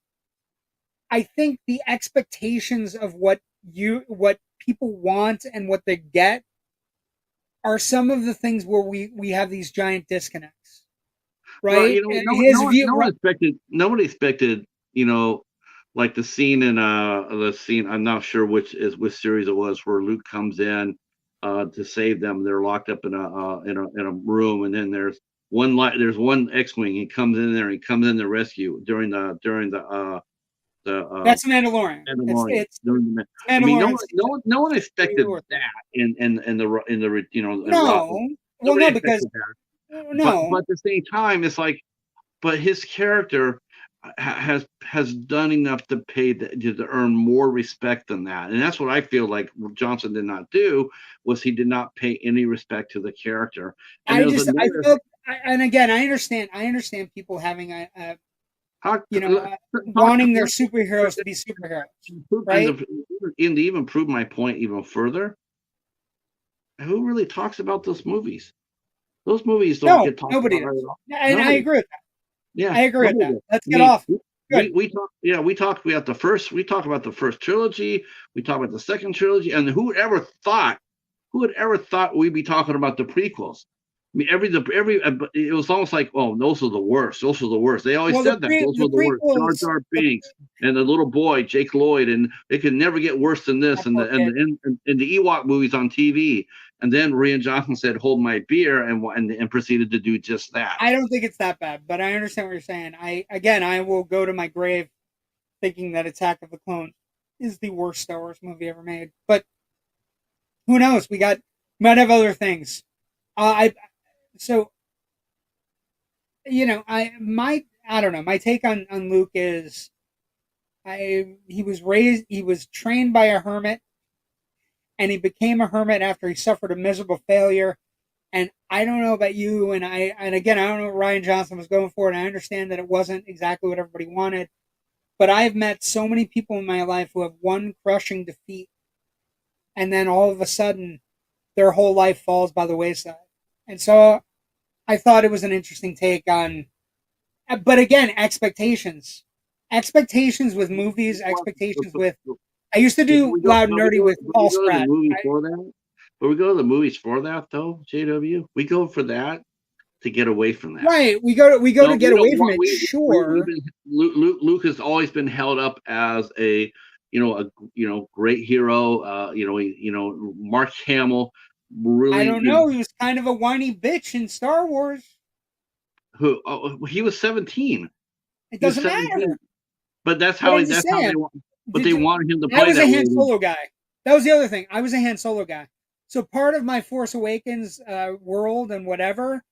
I think the expectations of what people want and what they get are some of the things where we have these giant disconnects, Well, right? His view, nobody expected, like the scene I'm not sure which series it was, where Luke comes in to save them. They're locked up in a room, and then there's one X-wing. He comes in there. He comes in to rescue during the that's Mandalorian. Mandalorian. It's I mean, Mandalorian. no one expected that in the no, well, nobody no, because expected that. no, But at the same time, it's like, but his character has done enough to to earn more respect than that, and that's what I feel like Johnson did not do. Was he did not pay any respect to the character. And I there was just I another. feel, and again, I understand people having a Talk, talk wanting their superheroes to be superheroes, right? And to even prove my point even further, who really talks about those movies? Those movies don't No, get talked nobody about does. at all. And I Nobody. agree with that. Yeah, I agree with nobody that. does. Let's get off. Good. We talked about the first. We talked about the first trilogy. We talked about the second trilogy, and who would ever thought we'd be talking about the prequels? mean, it was almost like, oh, those are the worst. Those are the worst. They always Well, said that those the were the worst. Jar prequels, Jar Binks and the little boy Jake Lloyd, and it could never get worse than this. that And poor kid. the Ewok movies on TV. And then Rian Johnson said, "Hold my beer," and proceeded to do just that. I don't think it's that bad, but I understand what you're saying. I will go to my grave thinking that Attack of the Clones is the worst Star Wars movie ever made. But who knows? We might have other things. I so I don't know. My take on Luke is he was trained by a hermit, and he became a hermit after he suffered a miserable failure. And I don't know about you, and again I don't know what Ryan Johnson was going for, and I understand that it wasn't exactly what everybody wanted. But I've met so many people in my life who have one crushing defeat, and then all of a sudden their whole life falls by the wayside. And so I thought it was an interesting take on, but again, expectations with movies, expectations with. I used to do Loud Nerdy with But we Paul go to the Spratt. movie for that. But we go to the movies for that, though. JW, we go for that to get away from that. Right, we go to Don't get we don't away from want it. we've Sure, been Luke has always been held up as a great hero. Mark Hamill I really don't know. He was kind of a whiny bitch in Star Wars. he was 17. It He was doesn't 17. matter. But But I'm just that's how they saying. want. But Did they you? wanted him to I play was a that Han way. Solo guy. That was the other thing. I was a Han Solo guy. So part of my Force Awakens world and whatever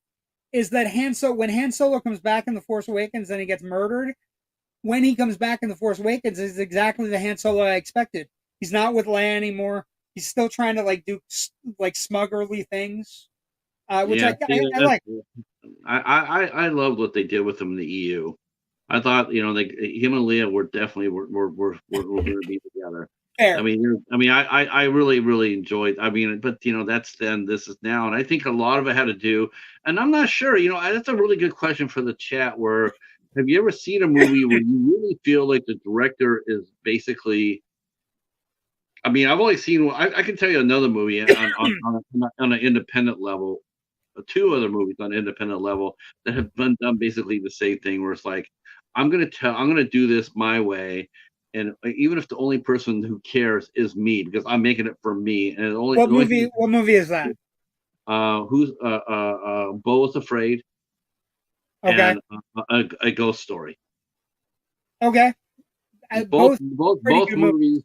is that when Han Solo comes back in the Force Awakens and he gets murdered, when he comes back in the Force Awakens is exactly the Han Solo I expected. He's not with Leia anymore. He's still trying to like do like smuggerly things, which Yeah, see, I like. I loved what they did with him in the EU. I thought, him and Leah were definitely were going to be together. I Fair. mean, I really really enjoyed. I mean, but that's then, this is now, and I think a lot of it had to do. And I'm not sure. That's a really good question for the chat. Where have you ever seen a movie where you really feel like the director is basically? I mean, I've only seen. I can tell you another movie on an independent level, two other movies on an independent level that have been done basically the same thing, where it's like, I'm gonna do this my way, and even if the only person who cares is me, because I'm making it for me, and the only thing, What movie is that? who's Bo is Afraid, Okay. and a Ghost Story. Okay. Both Both both pretty both good movies. movies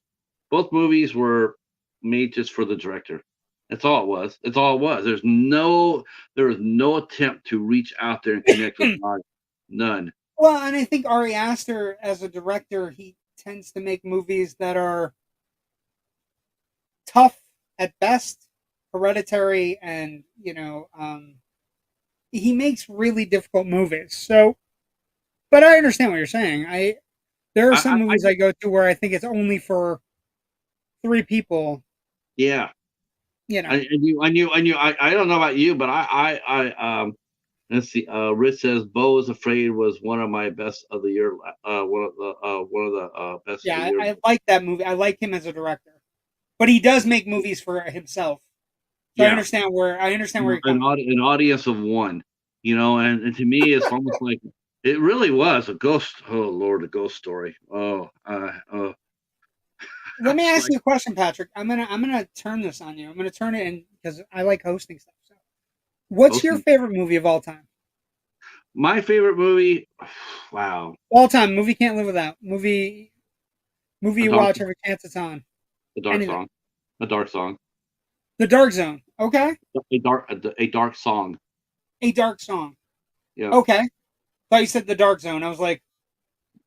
both movies were made just for the director. That's all it was. That's all it was. There was no attempt to reach out there and connect with God. None. Well, and I think Ari Aster, as a director, he tends to make movies that are tough at best, hereditary, and he makes really difficult movies. So, but I understand what you're saying. There are some I movies I go to where I think it's only for three people. Yeah. You know, I don't know about you, but let's see. Rich says Bo is Afraid was one of my best of the year. One of the best of the yeah, year. I like that movie. I like him as a director, but he does make movies for himself. So Yeah, I understand where you're coming from. an audience of one. And to me, it's almost like it really was a ghost. Oh Lord, a ghost story. I Let me was ask like, you a question, Patrick. I'm gonna turn this on you. I'm gonna turn it in because I like hosting stuff. So, what's your hosting. favorite movie of all time? My favorite movie. Wow, All time movie can't live without movie a you dark, watch every chance it's on. a dark Anything. song, a dark song, The Dark Zone. Okay, a dark song. a dark song. Yeah. Okay, thought you said The Dark Zone. I was like,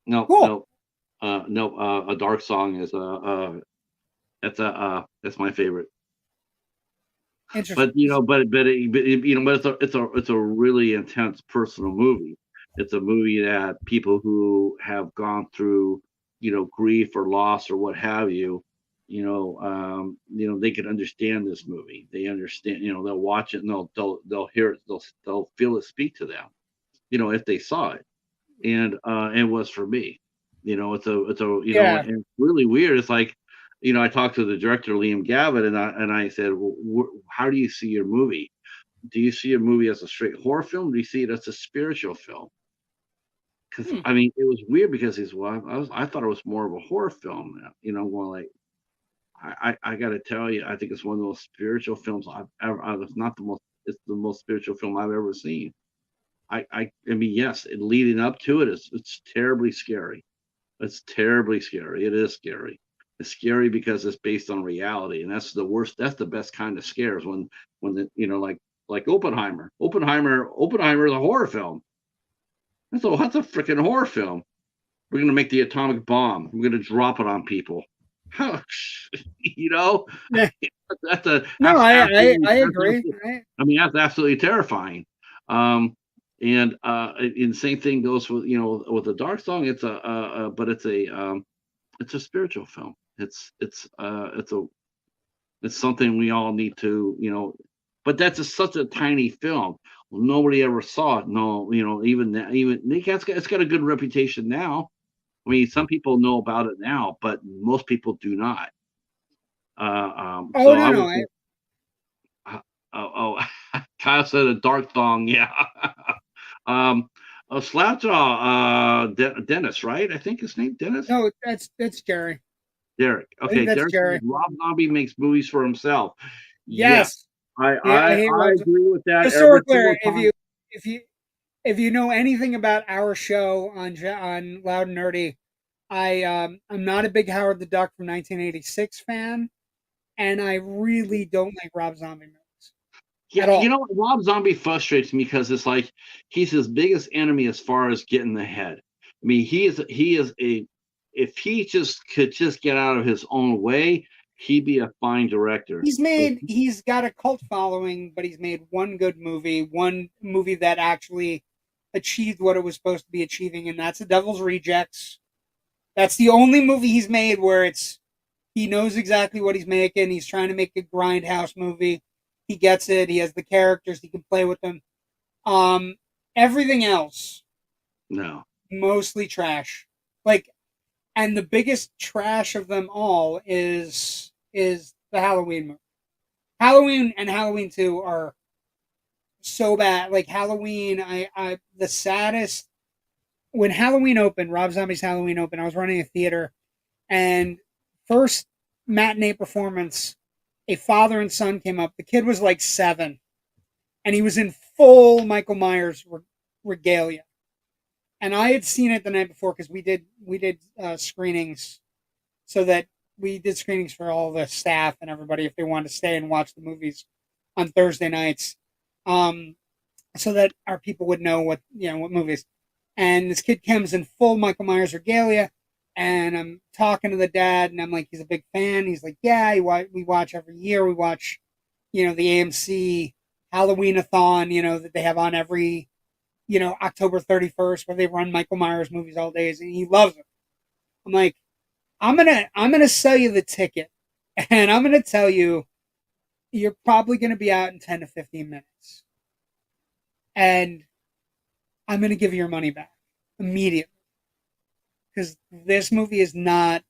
No, cool, no, no. A dark song is that's my favorite. interesting. But it's a really intense personal movie. It's a movie that people who have gone through grief or loss or what have you, they can understand this movie. They understand. They'll watch it and they'll hear it. They'll feel it speak to them. If they saw it. And it was for me. Yeah, And it's really weird. It's like, I talked to the director Liam Gavin, and I said, well, how do you see your movie? do you see a movie as a straight horror film? Do you see it as a spiritual film? Because Hmm. I mean, it was weird because he's well, I thought it was more of a horror film. More like I got to tell you, I think it's one of the most spiritual films I've ever. If not the most, it's the most spiritual film I've ever seen. I mean, yes, leading up to it, it's terribly scary. It's terribly scary. It is scary. It's scary because it's based on reality, and that's the worst. That's the best kind of scares when like Oppenheimer. Oppenheimer is a horror film. That's a freaking horror film. We're gonna make the atomic bomb. We're gonna drop it on people. How you know Yeah. that's No, I agree. absolutely. I mean, that's absolutely terrifying. And the same thing goes with with the Dark Song. But it's a spiritual film. It's something we all need to But such a tiny film. Nobody ever saw it. No, even it's got a good reputation now. I mean, some people know about it now, but most people do not. Oh So no, I no, would say, uh, Kyle said a dark thong, yeah. um, Slapjaw, Dennis, right? I think his name Dennis. no, that's Jerry. Derek. I think Okay, that's Derek says Jerry. Rob Zombie makes movies for himself. Yes, Yes. I Yeah, I I, hate I Rob. agree with that Just so we're every single clear, time. if you if you know anything about our show on Loud and Nerdy, I'm not a big Howard the Duck from 1986 fan, and I really don't like Rob Zombie movies at Yeah, all. Rob Zombie frustrates me because it's like he's his biggest enemy as far as getting ahead. I mean, he is a if he just could just get out of his own way, he'd be a fine director. But He's got a cult following, but he's made one movie that actually achieved what it was supposed to be achieving, and that's The Devil's Rejects. That's the only movie he's made where he knows exactly what he's making. He's trying to make a grindhouse movie. He gets it. He has the characters. He can play with them. Um, Everything else no, mostly trash. Like, and the biggest trash of them all is the Halloween movie. Halloween and Halloween 2 are so bad. Like Halloween, I the saddest when Halloween opened, Rob Zombie's Halloween opened. I was running a theater, and first matinee performance, a father and son came up. The kid was like 7, and he was in full Michael Myers regalia. And I had seen it the night before because we did screenings, so that we did screenings for all the staff and everybody if they wanted to stay and watch the movies on Thursday nights, um, so that our people would know what movies. And this kid comes in full Michael Myers regalia, and I'm talking to the dad, and I'm like, he's a big fan. He's like, yeah, we watch every year. We watch, the AMC Halloween-a-thon, that they have on every, October 31st, where they run Michael Myers movies all days, and he loves it. I'm like, I'm gonna sell you the ticket, and I'm gonna tell you you're probably gonna be out in 10 to 15 minutes, and I'm gonna give you your money back immediately because this movie is not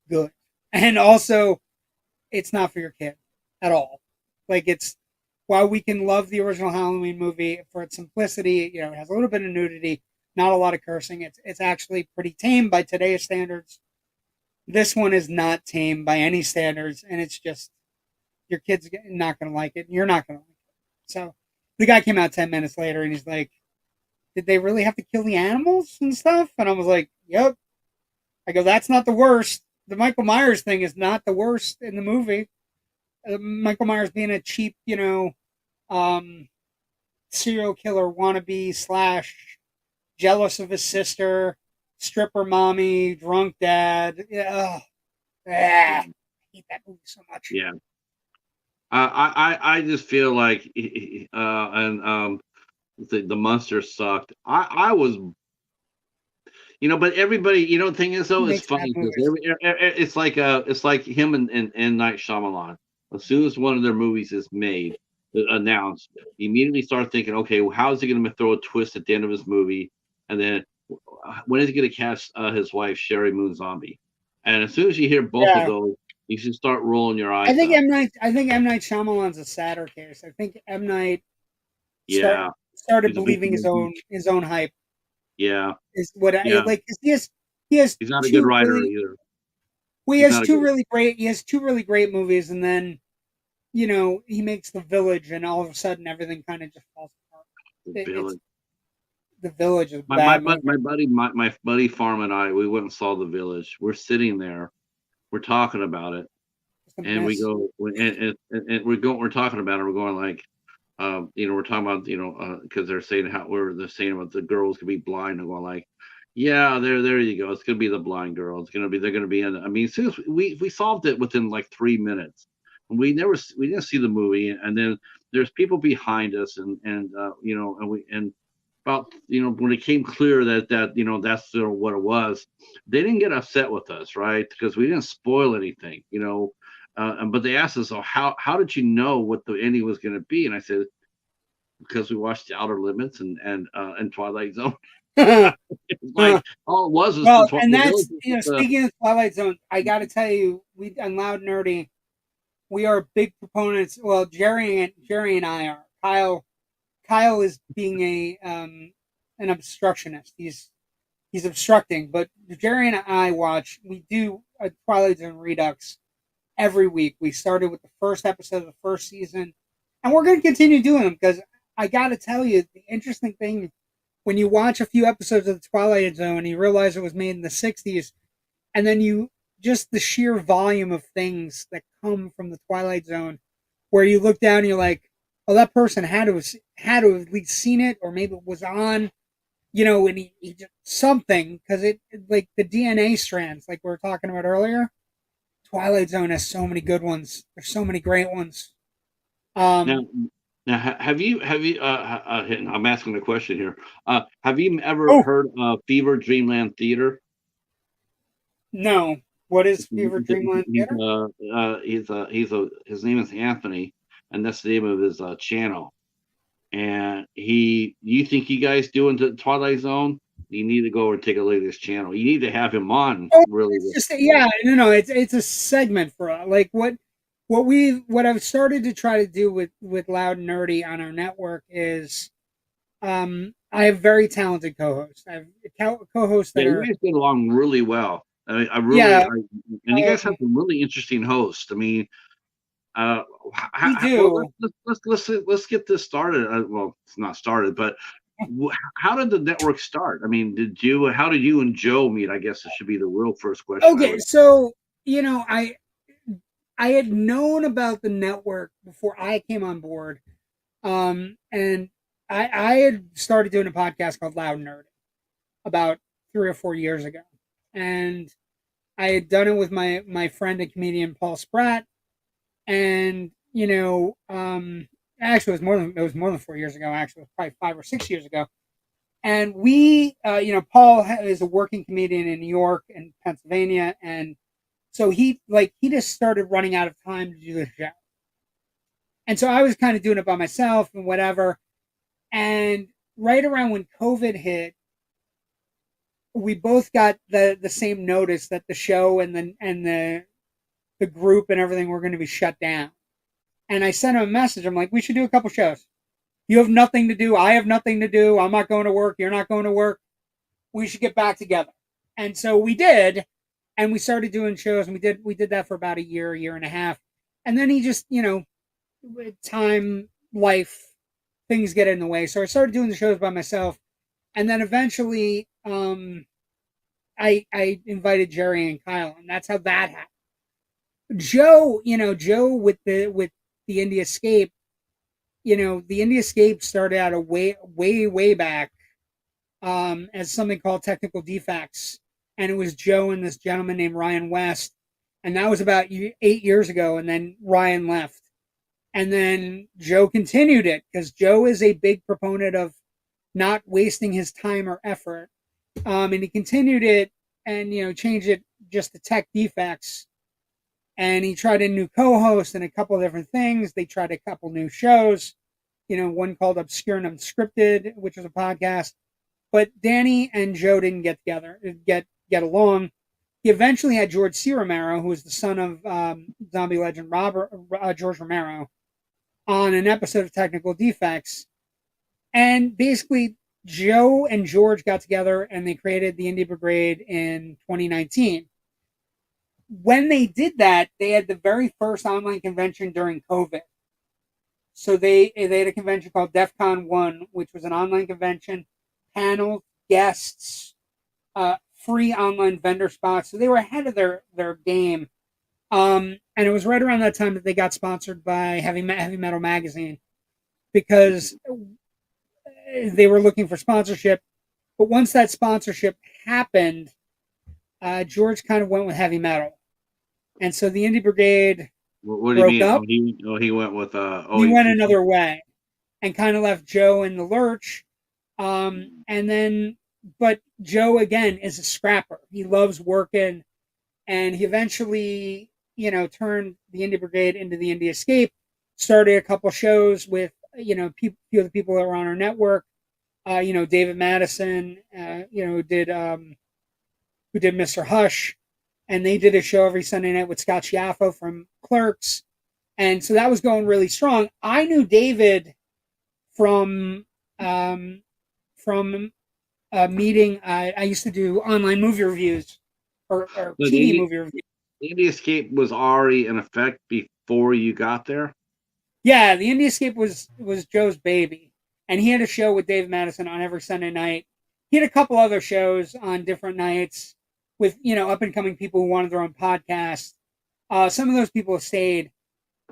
good, and also it's not for your kid at all. Like while we can love the original Halloween movie for its simplicity, it has a little bit of nudity, not a lot of cursing. It's actually pretty tame by today's standards. This one is not tame by any standards, and it's just your kid's not going to like it, and you're not going to like it. So the guy came out 10 minutes later, and he's like, "Did they really have to kill the animals and stuff?" And I was like, "Yep." I go, "That's not the worst. The Michael Myers thing is not the worst in the movie. Michael Myers being a cheap, um, serial killer wannabe slash jealous of his sister, stripper mommy, drunk dad. Yeah, yeah, I hate that movie so much." yeah. I just feel like and the monster sucked. I was but everybody, the thing is He though, it's makes bad funny because movies. it's like him and Night Shyamalan. As soon as one of their movies is made, announced, you immediately start thinking, okay, well, how is he going to throw a twist at the end of his movie, and then when is he going to cast his wife Sherry Moon Zombie? And as soon as you hear both of Yeah, those, You should start rolling your I eyes think up. M Night. I think M Night Shyamalan's a sadder case. I think M Night Yeah, started he's a believing victim of his own hype yeah, is what I yeah. like. 'Cause he has He's not a good two writer really either. well, He's not a good he has two really great movies, and then he makes The Village, and all of a sudden everything kind of just falls apart. It's villain. The Village is a My my bad bud movie. my buddy Farm and I, we went and saw The Village. We're sitting there, we're talking about it, It's a and we miss. go, and we're talking about it. We're going like, we're talking about, because they're saying about the girls could be blind, and going like, yeah, there you go. It's gonna be the blind girl. They're gonna be in. I mean, as soon as we solved it within like 3 minutes. And we didn't see the movie, and then there's people behind us, and about when it came clear that that's what it was, they didn't get upset with us, right? Because we didn't spoil anything. But they asked us, "Oh, how did you know what the ending was going to be?" And I said, "Because we watched The Outer Limits and Twilight Zone." It's like all it was Well, and the village. that's speaking of Twilight Zone, I got to tell you, we on Loud Nerdy, we are big proponents. Well, Jerry and I are. Kyle is being an obstructionist. He's obstructing, but Jerry and I watch. We do a Twilight Zone Redux every week. We started with the first episode of the first season, and we're going to continue doing them because I got to tell you, the interesting thing when you watch a few episodes of the Twilight Zone, and you realize it was made in the '60s, and then you just the sheer volume of things that come from the Twilight Zone, where you look down and you're like, oh, that person had to have at least seen it, or maybe it was on, and he just something because it like the DNA strands, like we were talking about earlier. Twilight Zone has so many good ones. There's so many great ones. Now, Um, have you? I'm asking a question here. Have you ever oh heard of Fever Dreamland Theater? no, what is Fever Dreamland He's Theater? his name is Anthony, and that's the name of his channel. And you think you guys doing the Twilight Zone? You need to go and take a look at this channel. You need to have him on Oh, really. it's just yeah, no, it's a segment for like what I've started to try to do with Loud and Nerdy on our network is I have very talented co-hosts. I have co-hosts that Yeah, you are guys get along really well. yeah, And you guys have um, some really interesting hosts. I mean, uh, we well, do. let's get this started. Well, it's not started, but how did the network start? I mean, how did you and Joe meet? I guess it should be the real first question I Okay, would. so I had known about the network before I came on board, and I had started doing a podcast called Loud Nerd about 3 or 4 years ago, and I had done it with my friend and comedian Paul Spratt, and actually it was more than 4 years ago. Actually, it was probably 5 or 6 years ago, and we Paul is a working comedian in New York and Pennsylvania, and so he just started running out of time to do the show, and so I was kind of doing it by myself and whatever, and right around when COVID hit, we both got the same notice that the show and the group and everything were going to be shut down. And I sent him a message. I'm like, we should do a couple shows. You have nothing to do. I have nothing to do. I'm not going to work. You're not going to work. We should get back together. And so we did, and we started doing shows, and we did that for about a year and a half. And then he just, time, life, things get in the way. So I started doing the shows by myself. And then eventually, I invited Jerry and Kyle, and that's how that happened. Joe with the Indie Escape, the Indie Escape started out a way back as something called Technical Defects, and it was Joe and this gentleman named Ryan West, and that was about 8 years ago, and then Ryan left, and then Joe continued it because Joe is a big proponent of not wasting his time or effort, and he continued it and changed it just to Tech Defects, and he tried a new co-host and a couple of different things. They tried a couple new shows, one called Obscure and Unscripted, which was a podcast. But Danny and Joe didn't get together, get along. he eventually had George C. Romero, who was the son of zombie legend George Romero, on an episode of Technical Defects. And basically, Joe and George got together and they created the Indie Brigade in 2019. When they did that, they had the very first online convention during COVID. So they had a convention called DEF CON 1, which was an online convention, panels, guests, free online vendor spots. So they were ahead of their game. And it was right around that time that they got sponsored by Heavy Metal Magazine because they were looking for sponsorship. But once that sponsorship happened, George kind of went with heavy metal. And so the Indie Brigade What do you broke mean? up. He went with He went another way and kind of left Joe in the lurch. And then, but Joe again is a scrapper. He loves working, and he eventually, turned the Indie Brigade into the Indie Escape. Started a couple shows with, few of the people that were on our network. David Madison, who did Mr. Hush, and they did a show every Sunday night with Scott Schiaffo from Clerks, and so that was going really strong. I knew David from a meeting. I used to do online movie reviews or TV movie reviews. The Indie Escape was already in effect before you got there. Yeah, the Indie Escape was Joe's baby, and he had a show with Dave Madison on every Sunday night. He had a couple other shows on different nights with up and coming people who wanted their own podcast. Some of those people have stayed,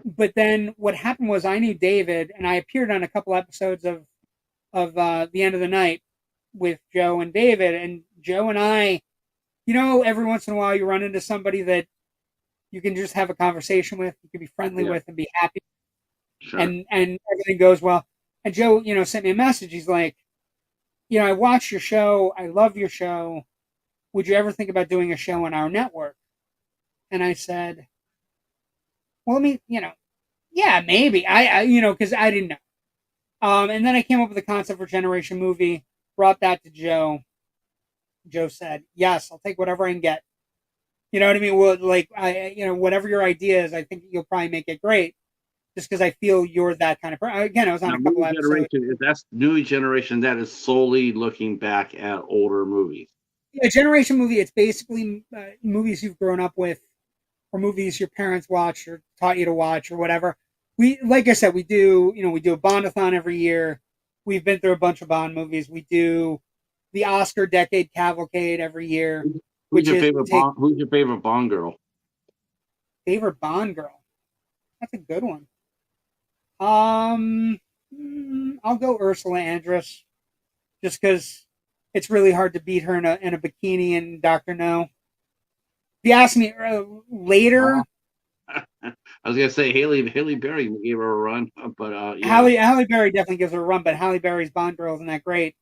but then what happened was I knew David, and I appeared on a couple episodes of The End of the Night with Joe and David, and Joe and I, every once in a while you run into somebody that you can just have a conversation with, you can be friendly with, and be happy. Sure. And everything goes well. And Joe, sent me a message. He's like, I watched your show. I love your show. Would you ever think about doing a show on our network? And I said, well, yeah, maybe. Because I didn't know. And then I came up with a concept for Generation Movie, brought that to Joe. Joe said, yes, I'll take whatever I can get. You know what I mean? Well, whatever your idea is, I think you'll probably make it great. Just because I feel you're that kind of person. Again, I was on a couple episodes. That's New Generation. That is solely looking back at older movies. Yeah, Generation Movie. It's basically movies you've grown up with, or movies your parents watched or taught you to watch, or whatever. We, like I said, we do a Bondathon every year. We've been through a bunch of Bond movies. We do the Oscar Decade Cavalcade every year. Who's your favorite Bond girl? Favorite Bond girl? That's a good one. I'll go Ursula Andress, just because it's really hard to beat her in a bikini in Dr. No. If you ask me later, I was gonna say Halle Berry gave her a run, but yeah. Halle Berry definitely gives her a run, but Halle Berry's Bond girl isn't that great.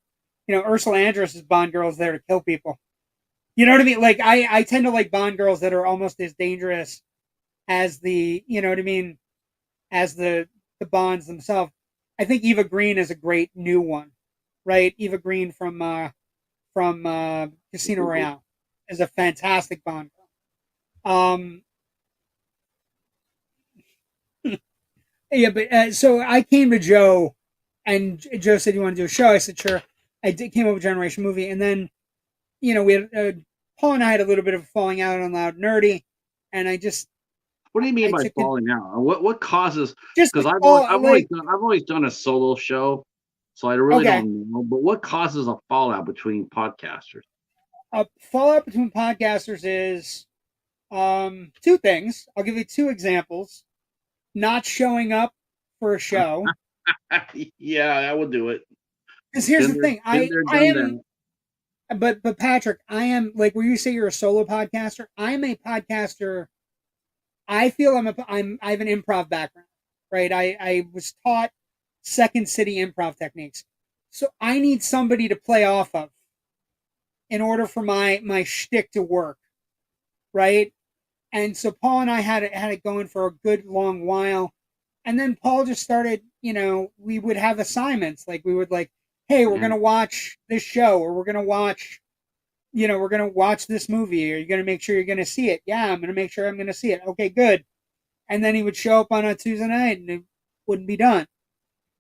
Ursula Andress's Bond girl is there to kill people. You know what I mean? Like I tend to like Bond girls that are almost as dangerous as the as the Bonds themselves. I think Eva Green is a great new one, right? Eva Green from Casino Royale is a fantastic Bond girl. Yeah, but so I came to Joe, and Joe said, "You want to do a show?" I said, "Sure." Came up with Generation Movie, and then we had Paul and I had a little bit of a falling out on Loud Nerdy, and I just. What do you mean by falling out? What causes? Because I've always done a solo show, so I really don't know. But what causes a fallout between podcasters? A fallout between podcasters is two things. I'll give you two examples. Not showing up for a show. Yeah, that would do it. Because here's the thing, I am. But Patrick, I am like where you say you're a solo podcaster. I'm a podcaster. I feel I have an improv background, right? I was taught Second City improv techniques, so I need somebody to play off of in order for my shtick to work, right? And so Paul and I had it going for a good long while, and then Paul just started. We would have assignments like we would like, hey, we're gonna watch this show, or we're gonna watch, we're gonna watch this movie. Are you gonna make sure you're gonna see it? Yeah, I'm gonna make sure I'm gonna see it. Okay, good. And then he would show up on a Tuesday night and it wouldn't be done.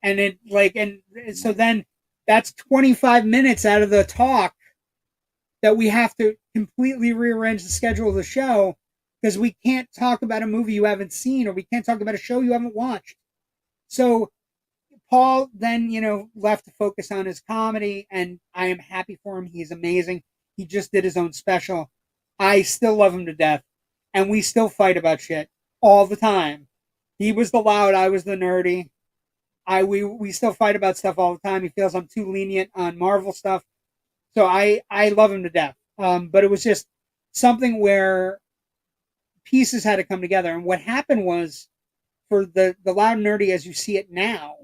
And it like and so then that's 25 minutes out of the talk that we have to completely rearrange the schedule of the show because we can't talk about a movie you haven't seen or we can't talk about a show you haven't watched. So Paul then, left to focus on his comedy, and I am happy for him. He's amazing. He just did his own special. I still love him to death, and we still fight about shit all the time. He was the loud, I was the nerdy. We still fight about stuff all the time. He feels I'm too lenient on Marvel stuff, so I love him to death. But it was just something where pieces had to come together, and what happened was for the loud nerdy as you see it now.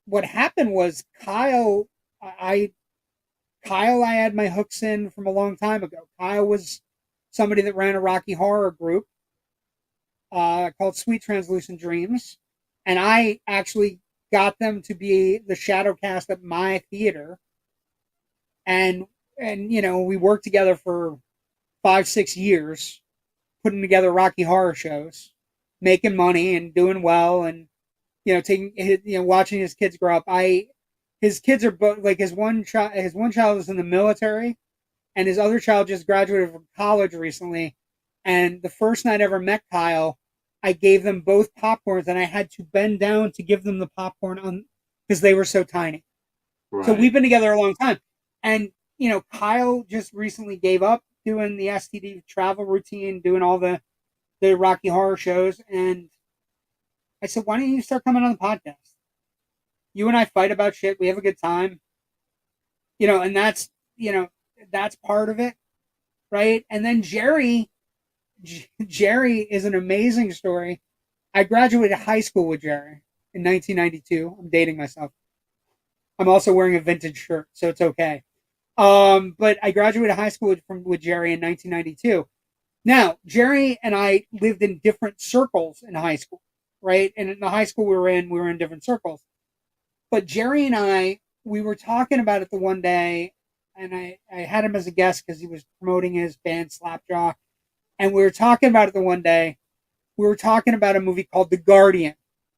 What happened was Kyle I had my hooks in from a long time ago. Kyle was somebody that ran a Rocky Horror group called Sweet Translucent Dreams, and I actually got them to be the shadow cast at my theater, and we worked together for 5-6 years, putting together Rocky Horror shows, making money and doing well, and taking watching his kids grow up. His kids are both like his one child is in the military, and his other child just graduated from college recently. And the first night I ever met Kyle, I gave them both popcorns, and I had to bend down to give them the popcorn on because they were so tiny. Right. So we've been together a long time, and Kyle just recently gave up doing the STD travel routine, doing all the Rocky Horror shows, and I said, why don't you start coming on the podcast? You and I fight about shit. We have a good time. And that's part of it. Right. And then Jerry is an amazing story. I graduated high school with Jerry in 1992. I'm dating myself. I'm also wearing a vintage shirt, so it's okay. But I graduated high school with Jerry in 1992. Now, Jerry and I lived in different circles in high school. Right. And in the high school we were in different circles. But Jerry and I, we were talking about it the one day, and I had him as a guest because he was promoting his band Slapjaw. And we were talking about it the one day. We were talking about a movie called The Guardian.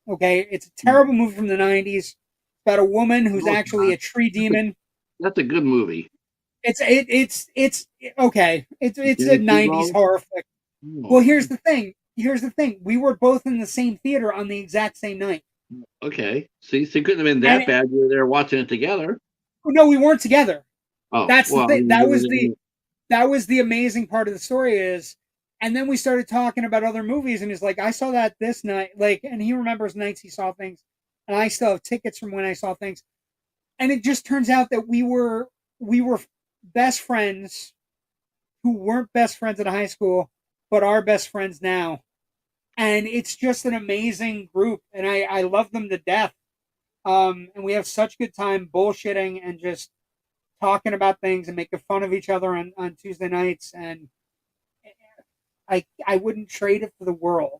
Okay. It's a terrible movie from the 90s about a woman who's actually a tree demon. That's a good movie. It's okay. It's a 90s horror flick. Well, here's the thing. We were both in the same theater on the exact same night. Okay. So it couldn't have been that bad. You were there watching it together. No, we weren't together. Oh, that's the thing. That was the amazing part of the story is, and then we started talking about other movies, and he's like, I saw that this night, and he remembers nights he saw things, and I still have tickets from when I saw things, and it just turns out that we were best friends who weren't best friends in high school, but are best friends now. And it's just an amazing group, and I love them to death. And we have such good time bullshitting and just talking about things and making fun of each other on Tuesday nights. And I wouldn't trade it for the world.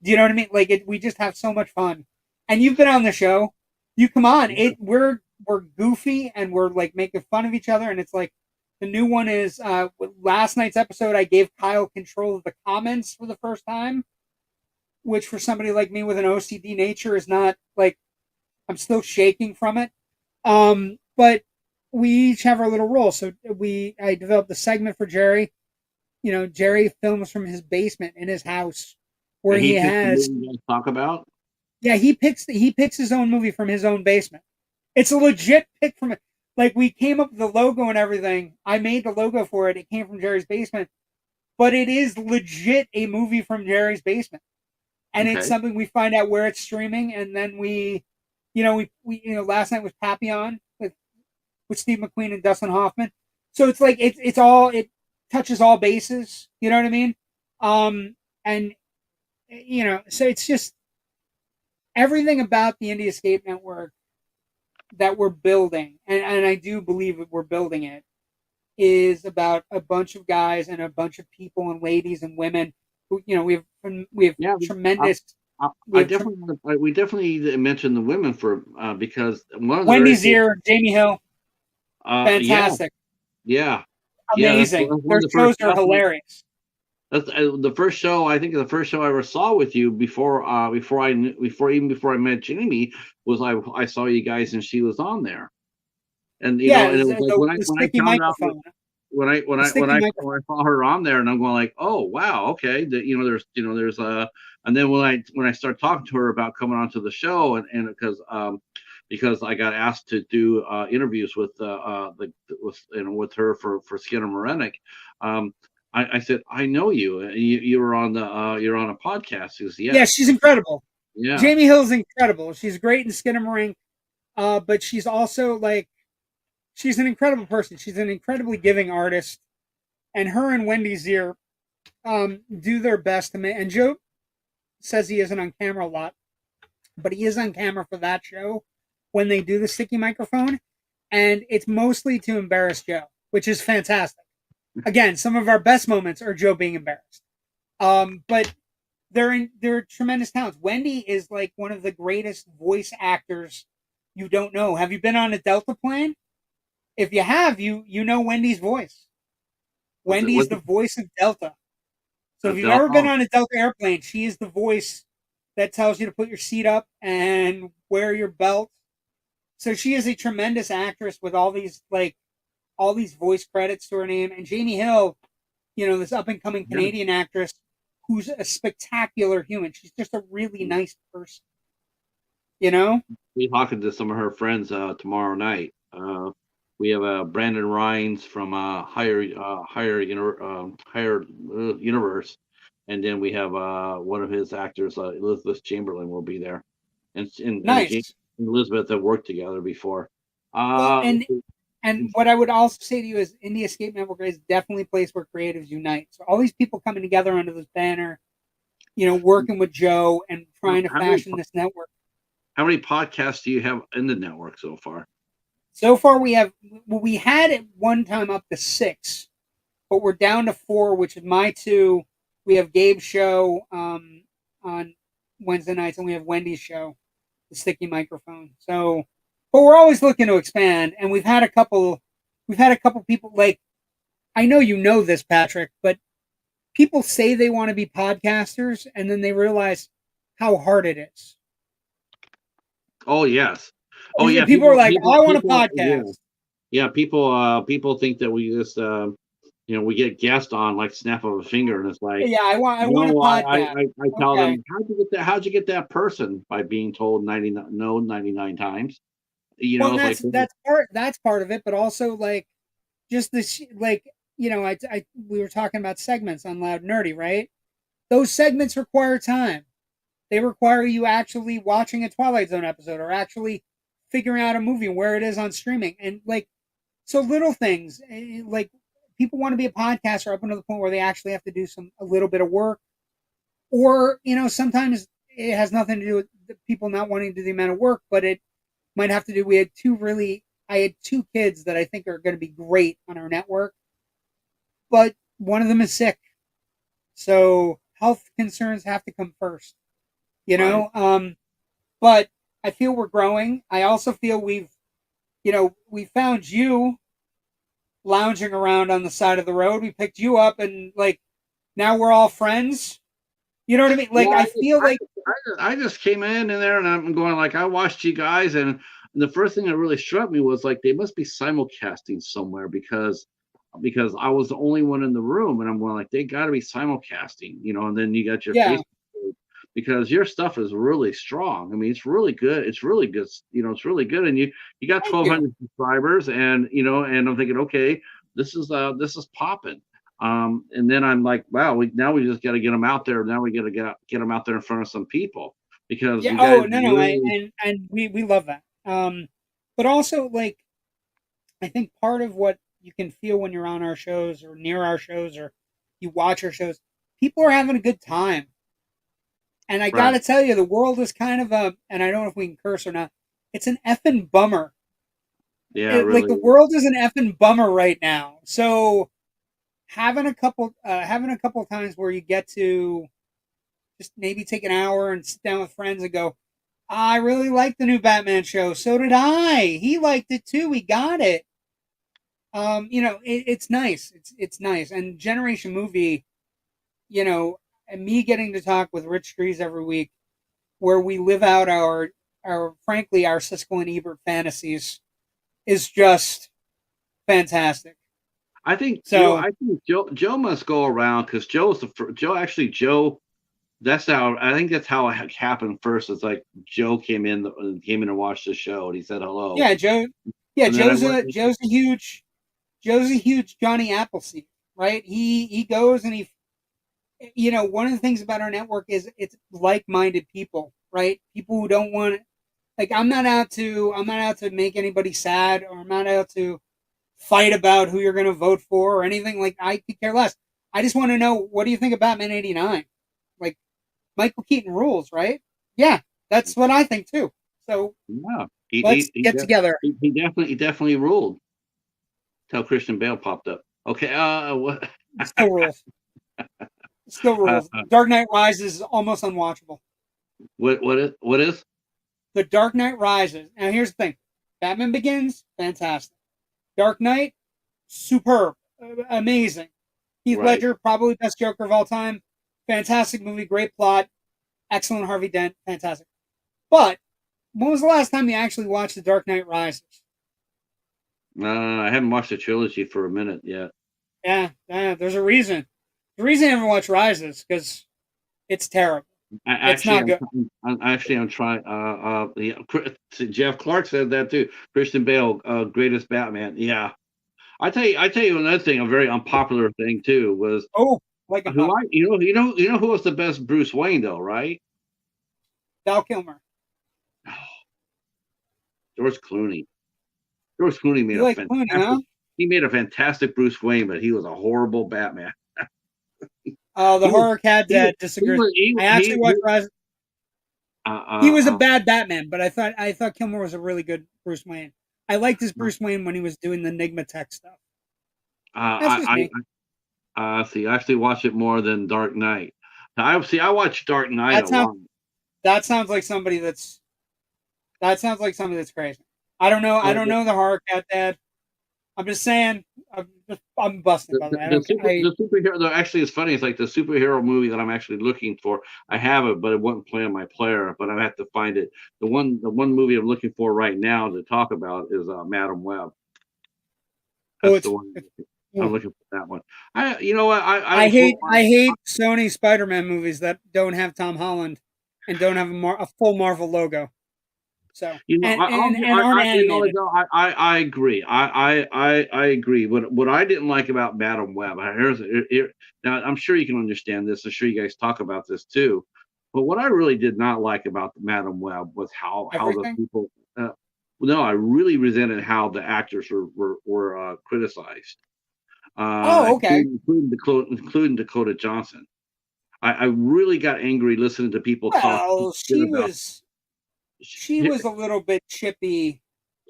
Do you know what I mean? We just have so much fun. And you've been on the show. You come on. We're goofy and we're making fun of each other. And it's the new one is last night's episode. I gave Kyle control of the comments for the first time, which for somebody like me with an OCD nature is not I'm still shaking from it. But we each have our little role. So I developed a segment for Jerry. Jerry films from his basement in his house where he has talk about. Yeah, he picks his own movie from his own basement. It's a legit pick from it. We came up with the logo and everything. I made the logo for it. It came from Jerry's basement, but it is legit a movie from Jerry's basement. And it's something we find out where it's streaming, and then we last night was Papillon with Steve McQueen and Dustin Hoffman. So it's it touches all bases. You know what I mean? And so it's just everything about the Indie Escape Network that we're building, and I do believe that we're building it, is about a bunch of guys and a bunch of people and ladies and women. We have tremendous. We definitely mentioned the women for because one of Wendy Zier, Jamie Hill, fantastic. Yeah, yeah. That's Amazing. one Their of the first. shows are hilarious. That's the first show. I think the first show I ever saw with you before I met Jamie was I saw you guys and she was on there, and Yeah, and it was like the when I sticky found out microphone. The when sticky I microphone. saw her on there, and I'm going like, oh wow, okay, there's and then when I start talking to her about coming onto the show, and because I got asked to do interviews with her for Skinner Morenik, um, I said I know you, and you were on the you're on a podcast. She goes, Yeah, yes, she's incredible. yeah, Jamie Hill's incredible. She's great in Skinamarink, but she's also like she's an incredible person. She's an incredibly giving artist, and her and Wendy Zier do their best to make. And Joe says he isn't on camera a lot, but he is on camera for that show when they do the sticky microphone, and it's mostly to embarrass Joe, which is fantastic. Again, some of our best moments are Joe being embarrassed. But they're tremendous talents. Wendy is like one of the greatest voice actors you don't know. Have you been on a Delta plane? If you have, you know Wendy's voice. Wendy's what's the voice of Delta. So if you've Adele? ever been Oh, on a Delta airplane, she is the voice that tells you to put your seat up and wear your belt. So she is a tremendous actress with all these voice credits to her name. And Jamie Hill, this up and coming yeah. Canadian actress who's a spectacular human. She's just a really nice person, you know? Be talking to some of her friends tomorrow night. We have Brandon Rhines from Higher Universe, and then we have one of his actors, Elizabeth Chamberlain, will be there, and Nice. Elizabeth have worked together before. Well, Uh, and what I would also say to you is Indie Escape Network is definitely a place where creatives unite. So all these people coming together under this banner, working with Joe and trying to how many fashion this network. how many podcasts do you have in the network so far? So far we had at one time up to 6, but we're down to 4, which is my 2. We have Gabe's show on Wednesday nights, and we have Wendy's show, the sticky microphone. So, but we're always looking to expand, and we've had a couple people like I know you know this, Patrick, but people say they want to be podcasters, and then they realize how hard it is. Oh yes, oh yeah. People are like, oh, "I want a Yeah. podcast." Yeah, people think that we just we get guests on like snap of a finger, and it's like, Yeah, I want a no, podcast. I tell Okay. them, how'd you get that person? By being told 99 times. Well, and It's like, that's part of it, but also like just this like I we were talking about segments on Loud Nerdy, right? Those segments require time. They require you actually watching a Twilight Zone episode or actually figuring out a movie where it is on streaming, and like so little things like people want to be a podcaster up until the point where they actually have to do a little bit of work, or sometimes it has nothing to do with the people not wanting to do the amount of work, but it might have to do. I had 2 kids that I think are going to be great on our network, but one of them is sick. So health concerns have to come first, you right. know? But I feel we're growing. I also feel we found you lounging around on the side of the road. We picked you up and like, now we're all friends. You know what I mean? Yeah, Like, I feel like, I just came in there, and I'm going like, I watched you guys, and the first thing that really struck me was like they must be simulcasting somewhere because I was the only one in the room, and I'm going like they got to be simulcasting, and then you got your yeah, Facebook page, because your stuff is really strong. I mean, it's really good. It's really good. It's really good, and you got thank you. 1,200 subscribers, and I'm thinking, okay, this is popping. And then I'm like, wow, now we just got to get them out there. Now we got to get them out there in front of some people, because Yeah. you guys Oh, no. really, And we love that. But also like, I think part of what you can feel when you're on our shows or near our shows or you watch our shows, people are having a good time. And I got right. to tell you, the world is kind of and I don't know if we can curse or not, it's an effing bummer. Yeah, Like really. the world is an effing bummer right now. So having a couple of times where you get to just maybe take an hour and sit down with friends and go, I really like the new Batman show. So did I. He liked it too. We got it. it's nice. It's nice. And Generation Movie, and me getting to talk with Rich Dries every week, where we live out our frankly our Siskel and Ebert fantasies, is just fantastic. So I think Joe must go around because Joe's the Joe actually Joe. That's how I think that's how it happened first. It's like Joe came in and watched the show and he said hello, yeah, Joe. Yeah, and then I Joe's went. a Joe's a huge Joe's a huge Johnny Appleseed, right? He goes and one of the things about our network is it's like-minded people, right? People who don't want like I'm not out to make anybody sad, or I'm not out to fight about who you're going to vote for or anything. Like, I could care less. I just want to know, what do you think of Batman 89? Like, Michael Keaton rules, right? Yeah, that's what I think too. So Yeah, let's get together. he definitely ruled. Till Christian Bale popped up. Okay, what? Still rules. Still uh, rules. Dark Knight Rises is almost unwatchable. what is? The Dark Knight Rises. Now here's the thing: Batman Begins, fantastic. Dark Knight, superb, amazing. Heath Right. Ledger, probably best Joker of all time. Fantastic movie, great plot, excellent Harvey Dent, fantastic. But when was the last time you actually watched The Dark Knight Rises? I haven't watched the trilogy for a minute yet. Yeah, there's a reason. The reason I haven't watched Rises because it's terrible. I It's actually, not good. I'm trying. Yeah, Jeff Clark said that too. Christian Bale, greatest Batman. Yeah, I tell you another thing. A very unpopular thing too was Oh, like a hot you know who was the best Bruce Wayne though, right? Val Kilmer. George Clooney. George Clooney made You a like Clooney, huh? fantastic. He made a fantastic Bruce Wayne, but he was a horrible Batman. Oh, the He was horror cat he was dad disagrees. I actually he watched Rises. uh, He was a uh, uh, bad Batman, but I thought Kilmer was a really good Bruce Wayne. I liked his Bruce Wayne when he was doing the Enigma Tech stuff. That's just I me. see. I actually watch it more than Dark Knight. I watch Dark Knight That a sounds lot. that sounds like somebody that's crazy. I don't know. I Well, don't know the horror cat dad. I'm just saying. I'm busting by the way. I don't. I the superhero though actually it's funny. It's like the superhero movie that I'm actually looking for. I have it, but it won't play on my player. But I have to find it. The one movie I'm looking for right now to talk about is Madam Web. oh That's the it's, one it's I'm ooh. looking for. That one. You know what? I I don't hate quote I hate Sony Spider-Man movies that don't have Tom Holland and don't have a full Marvel logo. So You know, and aren't you know, animated. I agree. I agree. What I didn't like about Madam Web, now I'm sure you can understand this. I'm sure you guys talk about this too. But what I really did not like about Madam Web was how the Everything. people. No, I really resented how the actors were criticized, Oh, okay. including Dakota Johnson. I really got angry listening to people talk Well, shit about. she was a little bit chippy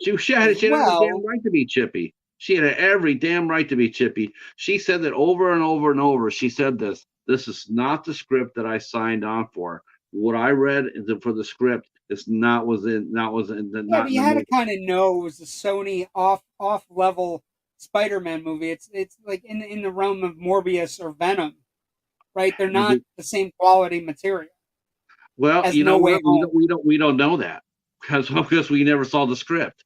as She had every damn well. right to be chippy. She had every damn right to be chippy. She said that over and over and over. She said this. This is not the script that I signed on for. What I read for the script is Yeah, not but in you the had to movie. kind of know it was a Sony off level Spider-Man movie. It's like in the realm of Morbius or Venom, right? They're not the same quality material Well, as you know No Way what? Home. We don't know that because we never saw the script.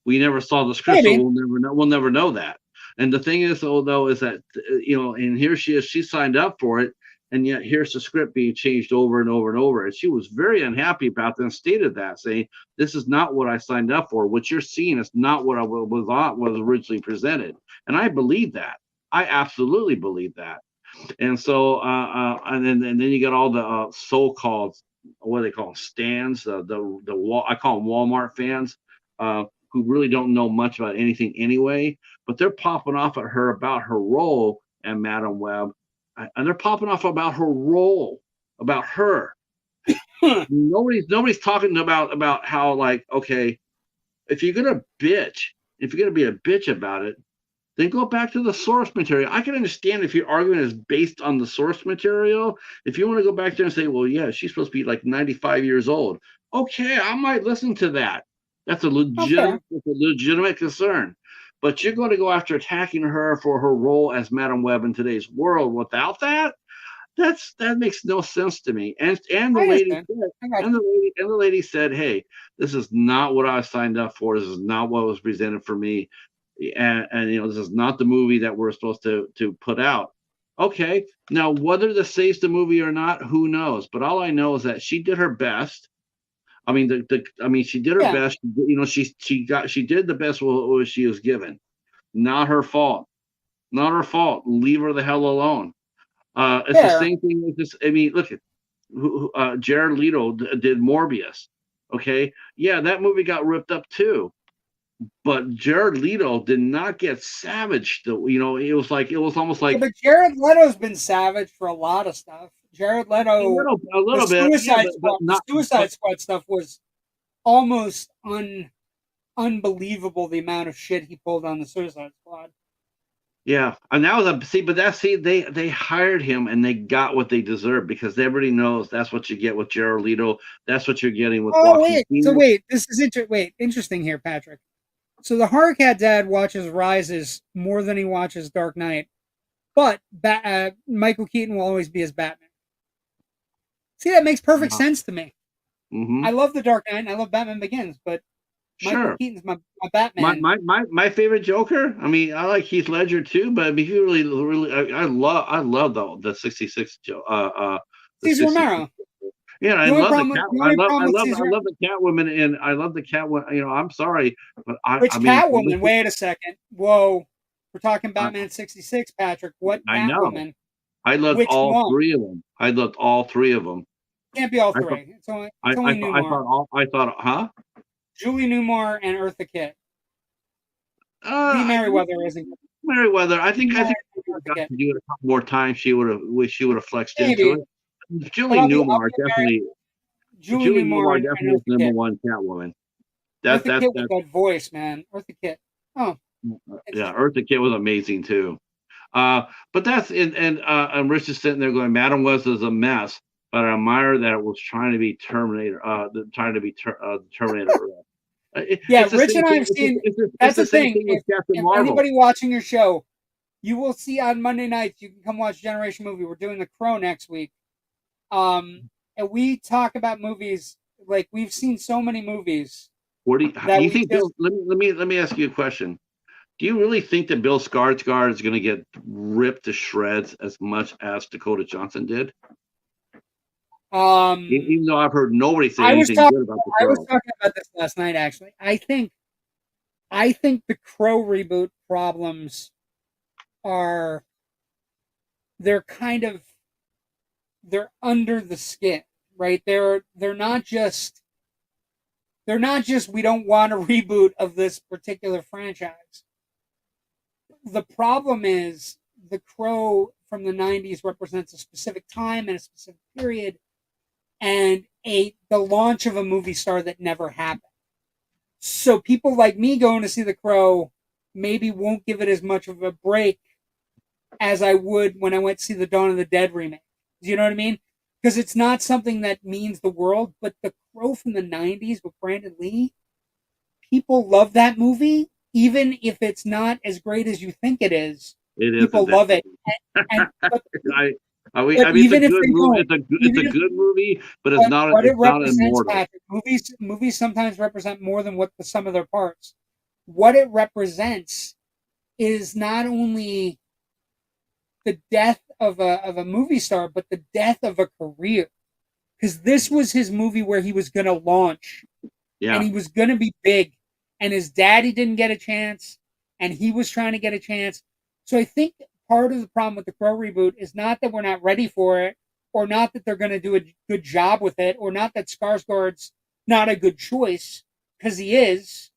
We never saw the script, so Maybe. we'll never know that. And the thing is, though, is that and here she is, she signed up for it, and yet here's the script being changed over and over and over, and she was very unhappy about that and stated that, saying, "This is not what I signed up for. What you're seeing is not what was originally presented." And I believe that. I absolutely believe that. And so and then you got all the so-called what do they call them, stands, the wall I call them Walmart fans, who really don't know much about anything anyway, but they're popping off at her about her role and Madam Web, and they're popping off about her role, about her. Huh. Nobody's talking about how, like, okay, if you're gonna bitch, if you're gonna be a bitch about it, then go back to the source material. I can understand if your argument is based on the source material. If you want to go back there and say, well, yeah, she's supposed to be like 95 years old. Okay, I might listen to that. Oh, fair. That's a legitimate concern. But you're going to go after attacking her for her role as Madam Web in today's world. Without that, that makes no sense to me. And the I lady understand. said, I got you. and the lady said, "Hey, this is not what I signed up for. This is not what was presented for me, and this is not the movie that we're supposed to put out." Okay, now whether this saves the movie or not, who knows? But all I know is that she did her best. I mean, she did her Yeah, best. She did the best what she was given. Not her fault. Not her fault. Leave her the hell alone. It's the fair. same thing with this. I mean, look at Jared Leto did Morbius. Okay, yeah, that movie got ripped up too. But Jared Leto did not get savaged. Though, it was almost Yeah, like but Jared Leto's been savage for a lot of stuff. Jared Leto, a little bit, yeah, but The not. But Suicide Squad stuff was almost unbelievable. The amount of shit he pulled on the Suicide Squad. yeah, and that was a see, but that's see, they hired him and they got what they deserved because everybody knows that's what you get with Jared Leto. That's what you're getting with Oh Joaquin wait, so Phoenix. wait, this is interesting here, Patrick. So the Horror Cat Dad watches Rises more than he watches Dark Knight, but Michael Keaton will always be his Batman. See, that makes perfect sense to me. Mm-hmm. I love the Dark Knight and I love Batman Begins, but Michael Sure. Keaton's my My, Batman. my my my favorite Joker. I mean, I like Heath Ledger too, but if you really, I love the '66 the Cesar '66. Romero. Yeah, The only problem with the only problem with I Cesar, love the Catwoman, and I love the Catwoman. I'm sorry, but I which mean, Catwoman? Wait a second. Whoa, we're talking I, Batman '66, Patrick. What I know. Catwoman? I loved Which all one? three of them. I loved all three of them. Can't be all I thought three. It's only Newmar, huh? Julie Newmar, and Eartha Kitt. Lee Uh, Merriweather isn't. Meriwether. Lee I think Merriweather if and she Eartha got Kitt. to do it a couple more times, she would have flexed into Maybe, it. but Julie Newmar definitely. Julie Julie Newmar Newmar and definitely was Eartha number Kitt. one Catwoman. Eartha Kitt with That that voice, man. Eartha Kitt. Oh, yeah, interesting. Eartha Kitt was amazing too. But that's and Rich is sitting there going, Madam Web is a mess, but I admire that it was trying to be Terminator, Terminator. Yeah, It's the Rich same and I thing. have seen. It's That's the the same thing. thing with Captain If Marvel. anybody watching your show, you will see on Monday nights. You can come watch Generation Movie. We're doing The Crow next week. And we talk about movies like we've seen so many movies What do that you we think, just Bill? Let me ask you a question. Do you really think that Bill Skarsgård is going to get ripped to shreds as much as Dakota Johnson did? um Even though I've heard nobody say I was anything talking good about the I was Crow. talking about this last night actually. I think the Crow reboot problems are they're kind of they're under the skin, right? They're not just we don't want a reboot of this particular franchise. The problem is the Crow from the 90s represents a specific time and a specific period and the launch of a movie star that never happened. So people like me going to see The Crow maybe won't give it as much of a break as I would when I went to see the Dawn of the Dead remake. Do you know what I mean? Because it's not something that means the world, but The Crow from the 90s with Brandon Lee, people love that movie, even if it's not as great as you think it is. It People isn't that. love it. And I, I but mean, it's a even if good they movie. don't, It's a even if good movie, but but what it it's not represents, immortal. Patrick, movies sometimes represent more than what the sum of their parts. What it represents is not only the death of a movie star, but the death of a career. Because this was his movie where he was going to launch and Yeah, he was going to be big, and his daddy didn't get a chance, and he was trying to get a chance. So I think part of the problem with the Crow reboot is not that we're not ready for it, or not that they're going to do a good job with it, or not that Skarsgård's not a good choice, because he is.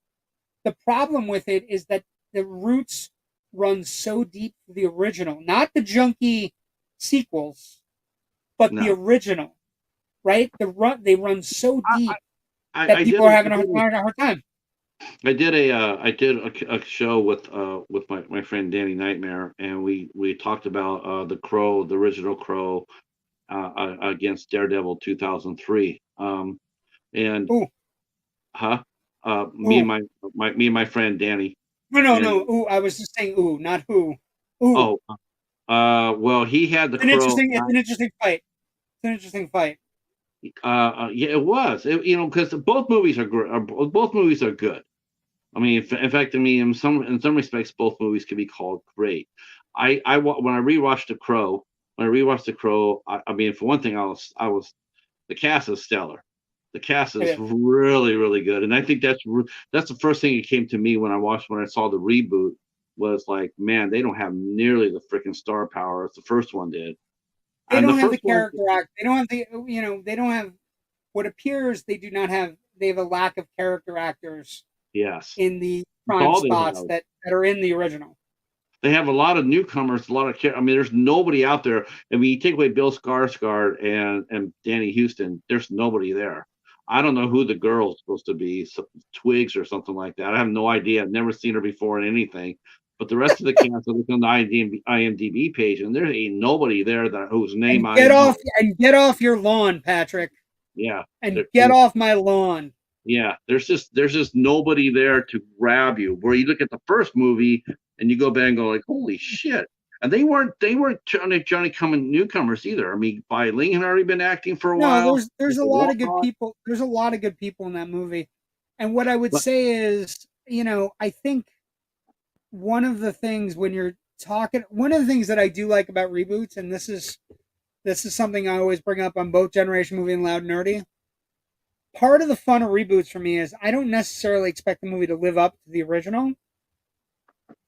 The problem with it is that the roots run so deep for the original, not the junky sequels, but the no. original, right? They run so I, deep that I did people are having a hard time. I did a show with my friend Danny Nightmare, and we talked about the Crow, the original Crow, against Daredevil 2003. And Ooh, huh? Me and ooh, my friend Danny. No, no, And no. Ooh, I was just saying ooh, not who. Ooh, oh, well, he had the it's an crow. interesting. It's an interesting fight. It's an interesting fight. Yeah, it was. Because both movies are great. Both movies are good. I mean, in fact, I mean, in some respects, both movies can be called great. When I rewatched The Crow, I mean, for one thing, the cast is stellar. The cast It is is. really, really good, and I think that's the first thing that came to me when I saw the reboot was like, man, they don't have nearly the freaking star power as the first one did. They And the don't have the first one, character act. They don't have the. They don't have what appears. They do not have. They have a lack of character actors yes, in the that's prime all they spots have. that are in the original. They have a lot of newcomers, a lot of. I mean, there's nobody out there. I mean, you take away Bill Skarsgård and Danny Houston, there's nobody there. I don't know who the girl's supposed to be, Twigs or something like that. I have no idea. I've never seen her before in anything. But the rest of the cast, I look on the IMDb page, and there ain't nobody there whose name I know. And get off your lawn, Patrick, Yeah, and there- get off my lawn. yeah. There's just nobody there to grab you. Where you look at the first movie and you go back and go like, holy shit. And they weren't Johnny coming newcomers either. I mean, Bai Ling had already been acting for a No, while. there's a lot of good Walcott, people. There's a lot of good people in that movie. And what I would but say is, I think one of the things when you're talking, one of the things that I do like about reboots, and this is something I always bring up on both Generation Movie and Loud Nerdy. Part of the fun of reboots for me is I don't necessarily expect the movie to live up to the original,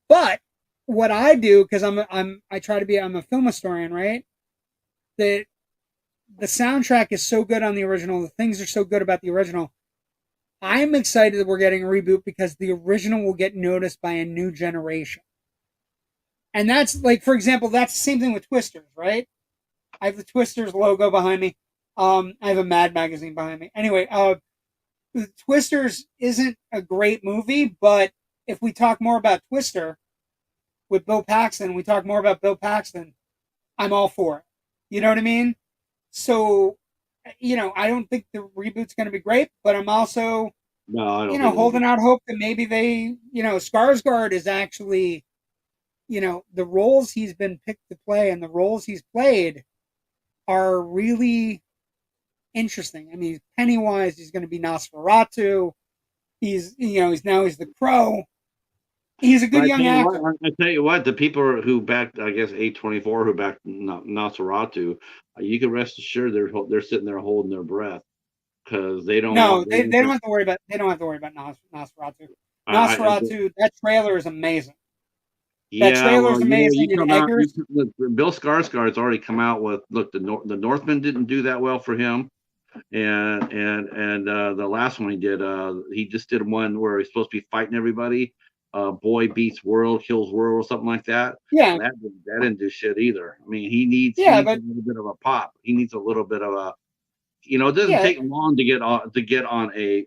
but what I do because I try to be I'm a film historian, right? That the soundtrack is so good on the original, the things are so good about the original. I'm excited that we're getting a reboot because the original will get noticed by a new generation. And that's like, for example, that's the same thing with Twisters, right? I have the Twisters logo behind me. I have a Mad magazine behind me. Anyway, Twisters isn't a great movie, but if we talk more about Twister with Bill Paxton, we talk more about Bill Paxton, I'm all for it. You know what I mean? So, I don't think the reboot's going to be great, but I'm also, no, I don't think it'll be. holding out hope that maybe Skarsgård is actually, the roles he's been picked to play and the roles he's played are really interesting. I mean, Pennywise, he's going to be Nosferatu. He's the Crow. He's a But good I young tell you what, actor. the people who backed, I guess, A24 who backed Nosferatu, you can rest assured they're sitting there holding their breath because they don't No, want. They, they don't have to worry about Nosferatu. I Nosferatu, that trailer is amazing. That Yeah, trailer well, is amazing. you And come out. Eggers, Look, Bill Skarsgård's already come out with look. The Northman didn't do that well for him, and the last one he just did one where he's supposed to be fighting everybody. Boy beats world, kills world, or something like that. yeah, Well, that didn't do shit either. I mean, he yeah, needs a but little bit of a pop. He needs a little bit of a it doesn't yeah, take long to get on a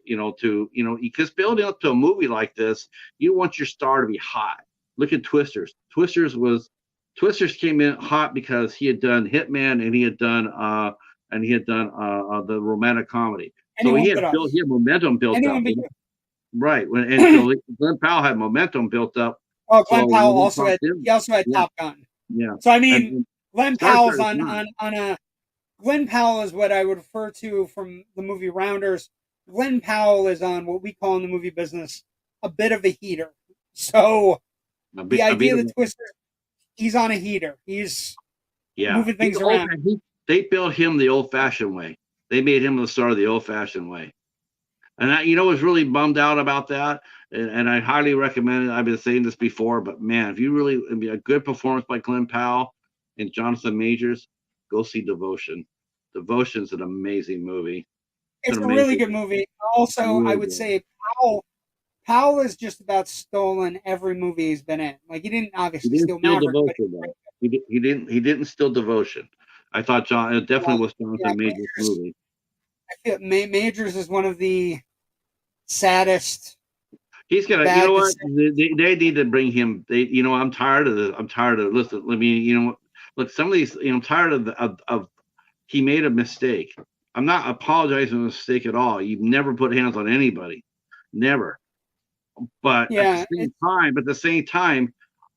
because building up to a movie like this, you want your star to be hot. Look at Twisters. Twisters came in hot because he had done Hitman and he had done the romantic comedy. So anyone but us. he had momentum built up. Anyone but you. Right. And so Glenn Powell had momentum built up. Oh, Glenn So Powell when he also had popped in, he also had yeah, Top Gun. yeah. So I And, mean, and Glenn Powell's Skarsgård is on not. on a Glenn Powell is what I would refer to from the movie Rounders. Glenn Powell is on what we call in the movie business a bit of a heater. So the A bit idea of that Twister, he's on a heater. He's Yeah, moving he's things old. around. They built him the old-fashioned way. They made him the star the old-fashioned way. And was really bummed out about that. And I highly recommend it. I've been saying this before, but man, if you really I mean, a good performance by Glenn Powell and Jonathan Majors, go see Devotion. Devotion's an amazing movie. It's It's an a really amazing good movie. movie. Also, I Really would good. say Powell has just about stolen every movie he's been in. Like he didn't He obviously didn't steal steal Maverick, but Devotion though. He didn't steal Devotion. I thought it well, definitely was yeah, Jonathan Majors' Majors. movie. I feel Majors is one of the saddest He's gonna, you know bad what? decisions. They need to bring him. I'm tired of this. I'm tired of listen. Let me, look. Some of these, I'm tired of. He made a mistake. I'm not apologizing for the mistake at all. You've never put hands on anybody, never. But at the Yeah, same time,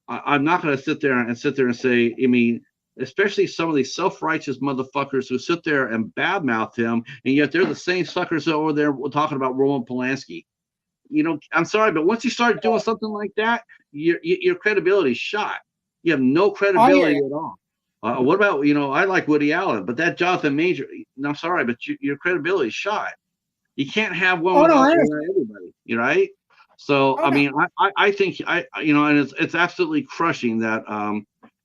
I'm not going to sit there and say, I mean, especially some of these self-righteous motherfuckers who sit there and badmouth him, and yet they're the same suckers over there talking about Roman Polanski. I'm sorry, but once you start doing something like that, your credibility's shot. You have no I hear credibility you. at all. What about, I like Woody Allen, but that Jonathan Major, I'm sorry, but your credibility's shot. You can't have one Oh no, I without understand. everybody. You right? So Oh I no, mean, I think and it's absolutely crushing that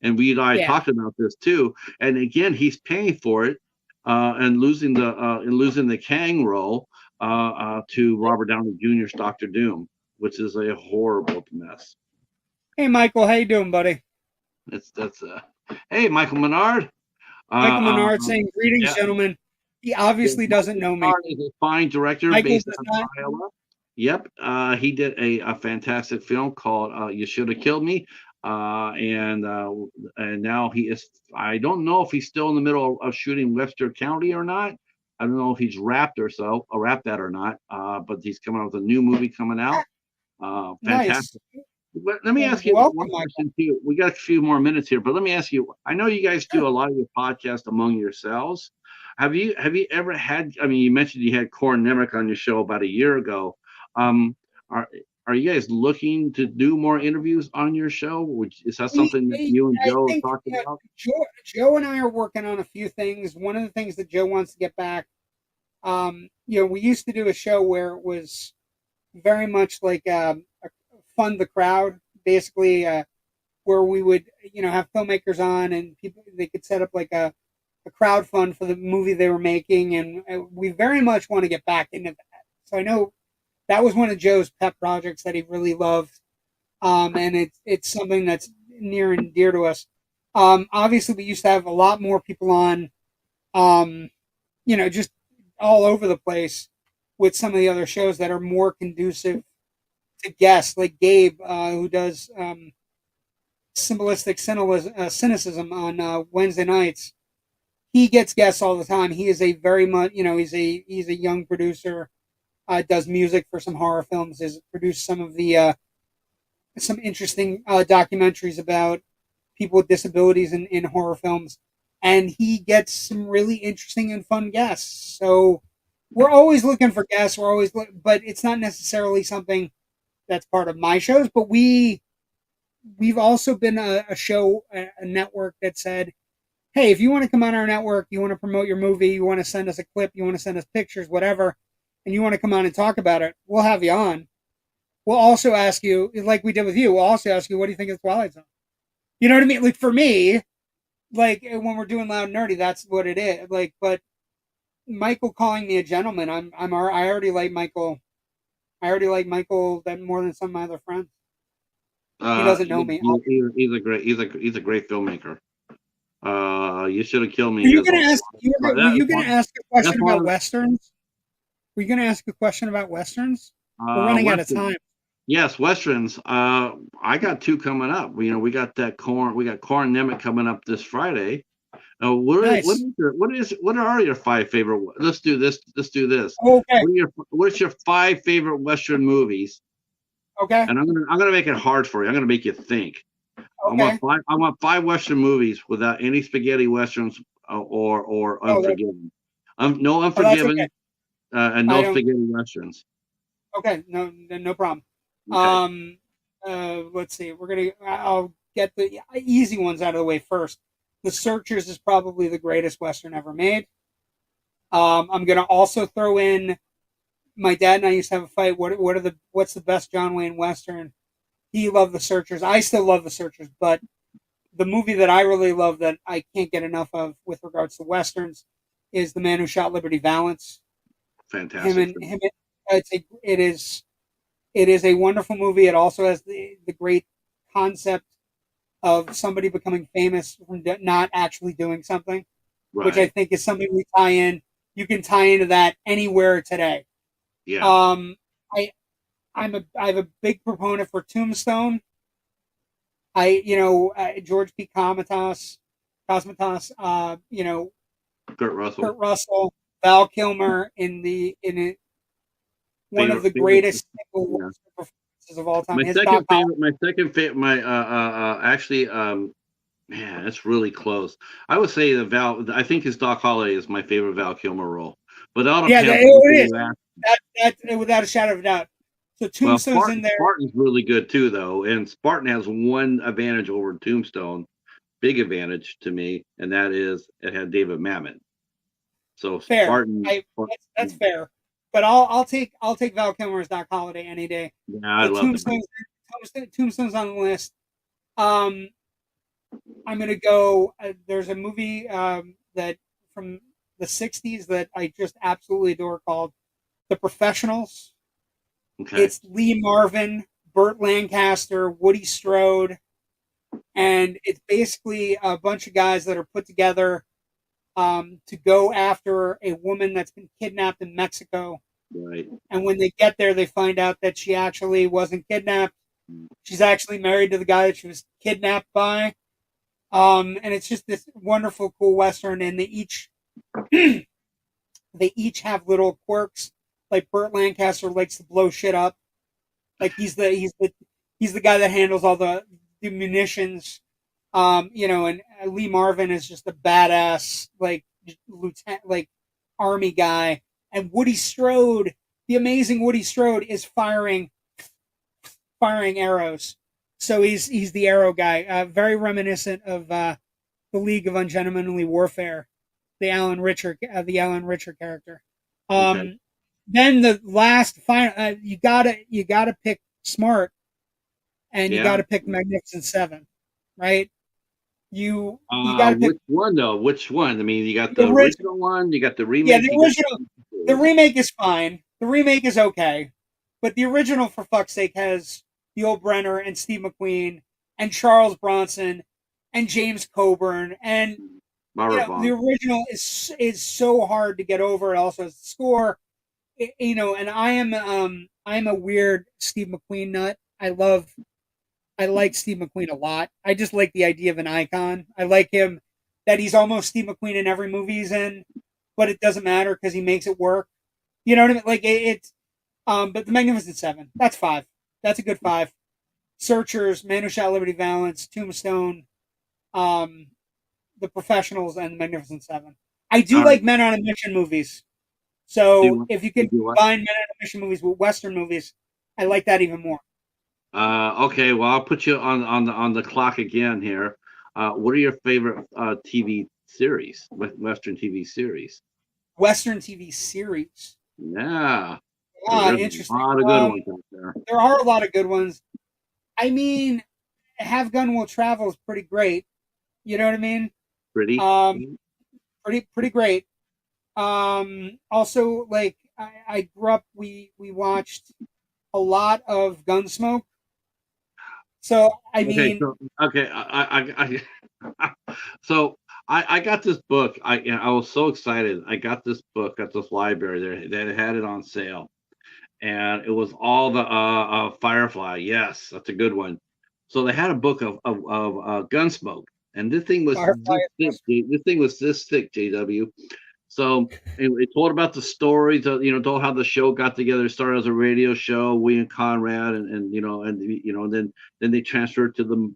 and we and I yeah. talked about this too. And again, he's paying for it and losing the Kang role to Robert Downey Jr.'s Doctor Doom, which is a horrible mess. Hey, Michael, how you doing, buddy? That's Hey, Michael Menard. Michael Uh, Menard saying, "Greetings, yeah, gentlemen." He yeah, obviously doesn't Michael know me. Menard is a fine director Michael based does out not. of Iowa. Yep, he did a fantastic film called "You Should Have Killed Me," and now he is. I don't know if he's still in the middle of shooting Webster County or not. I don't know if he's wrapped or wrapped that or not. But he's coming out with a new movie coming out. Nice. Fantastic. Let me Well, ask you welcome, one Michael. question too. We got a few more minutes here, but let me ask you. I know you guys do Sure. a lot of your podcast among yourselves. Have you ever had? I mean, you mentioned you had Corin Nemec on your show about a year ago. Um, are are you guys looking to do more interviews on your show? Is that something that you and I Joe have think talked about? Joe and I are working on a few things. One of the things that Joe wants to get back, we used to do a show where it was very much like a fund the crowd, basically, where we would, have filmmakers on and people they could set up like a crowd fund for the movie they were making, and we very much want to get back into that. So I know that was one of Joe's pet projects that he really loved, and it's something that's near and dear to us. Obviously, we used to have a lot more people on, um, just all over the place with some of the other shows that are more conducive to guests, like Gabe, who does symbolistic cynicism on Wednesday nights. He gets guests all the time. He is a very much, he's a young producer. Does music for some horror films. Has produced some of the some interesting documentaries about people with disabilities in horror films, and he gets some really interesting and fun guests. So we're always looking for guests. But it's not necessarily something that's part of my shows. But we've also been a show, a network that said, hey, if you want to come on our network, you want to promote your movie, you want to send us a clip, you want to send us pictures, whatever, and you want to come on and talk about it, we'll have you on. We'll also ask you, like we did with you, we'll also ask you, what do you think of the Twilight Zone? You know what I mean? Like for me, like when we're doing Loud and Nerdy, that's what it is. Like, but Michael calling me a gentleman, I already like Michael. I already like Michael that more than some of my other friends. He doesn't know me. He's a great filmmaker. You Should Have Killed Were Me you is gonna ask? Were that's you gonna one ask a that's question about one westerns? Were you gonna ask a question about westerns? We're running out of Western. time. Yes, westerns. I got two coming up. We got Corin Nemec coming up this Friday. Nice. What are your five favorite? Let's do this. Let's do this. Okay. What's your five favorite western movies? Okay. And I'm gonna make it hard for you. I'm gonna make you think. Okay. I want five western movies without any spaghetti westerns or Oh, Unforgiven. No that's okay. Unforgiven and I no don't. spaghetti westerns. Okay. No problem. Okay. Let's see. I'll get the easy ones out of the way first. The Searchers is probably the greatest western ever made. I'm gonna also throw in. My dad and I used to have a fight. What's the best John Wayne western? He loved The Searchers. I still love The Searchers, but the movie that I really love that I can't get enough of with regards to westerns is The Man Who Shot Liberty Valance. Him Fantastic and film. him. It is a wonderful movie. It also has the great concept of somebody becoming famous from not actually doing something, which I Right. think is something we tie in. You can tie into that anywhere today. Yeah. Um, I I'm a big proponent for Tombstone. George P. Cosmatos, Kurt Russell. Kurt Russell, Val Kilmer in it, one of Favorite the favorite. greatest single Yeah. performances performances of all time. His Doc Holliday. My second favorite, actually, man, it's really close. I would say the Val. I think his Doc Holliday is my favorite Val Kilmer role, but it all Yeah, depends on it who is. you ask. That without a shadow of a doubt. So Well, Tombstone's in there. Spartan's really good too, though, and Spartan has one advantage over Tombstone, big advantage to me, and that is it had David Mamet. So Fair. Spartan, That's fair. But I'll take Val Kilmer's Doc Holliday any day. yeah, I So love them. Tombstone's on the list. Um, I'm gonna go. There's a movie that from the '60s that I just absolutely adore called The Professionals. Okay, It's Lee Marvin, Burt Lancaster, Woody Strode, and it's basically a bunch of guys that are put together to go after a woman that's been kidnapped in Mexico. right. And when they get there, they find out that she actually wasn't kidnapped. She's actually married to the guy that she was kidnapped by. And it's just this wonderful, cool western, and they each have little quirks. Like Burt Lancaster likes to blow shit up. Like he's the guy that handles all the munitions. And Lee Marvin is just a badass like lieutenant, like army guy. And Woody Strode, the amazing Woody Strode, is firing arrows. So he's the arrow guy. Very reminiscent of the League of Ungentlemanly Warfare, the Alan Richer character. Okay. Then the last final, you gotta pick smart, and you Yeah. gotta pick Magnificent Seven, right? You gotta pick Which one though? Which one? I mean, you got the the original one, you got the Yeah, remake. the original. The remake is fine. The remake is okay, but the original, for fuck's sake, has Yul Brenner and Steve McQueen and Charles Bronson and James Coburn, and Robert the Vaughn. original is so hard to get over. It also has the score, and I am a weird Steve McQueen nut. I like Steve McQueen a lot. I just like the idea of an icon. I like him that he's almost Steve McQueen in every movie he's in, but it doesn't matter because he makes it work. You know what I mean? Like it's but the Magnificent Seven, that's five. That's a good five. Searchers, Man Who Shot Liberty Valance, Tombstone, um, The Professionals, and the Magnificent Seven. I do All right. like Men on a Mission movies. Do So you, if you can do what? combine Men on a Mission movies with Western movies, I like that even more. Okay. Well, I'll put you on the clock again here. What are your favorite TV series? Western TV series? Western TV series. Yeah, because Ah, there's a interesting. lot of good ones out there. There are a lot of good ones. I mean, Have Gun Will Travel is pretty great. You know what I mean? Pretty. Um, pretty great. Also, like I grew up, we watched a lot of Gunsmoke. So I Okay. mean, So okay, so I got this book. I was so excited. I got this book at this library there that had it on sale, and it was all the Firefly. Yes, that's a good one. So they had a book of Gunsmoke, and this thing was Firefly this thick. is This thing was this thick, JW. So it told about the stories, told how the show got together. It started as a radio show, William Conrad, and then they transferred to the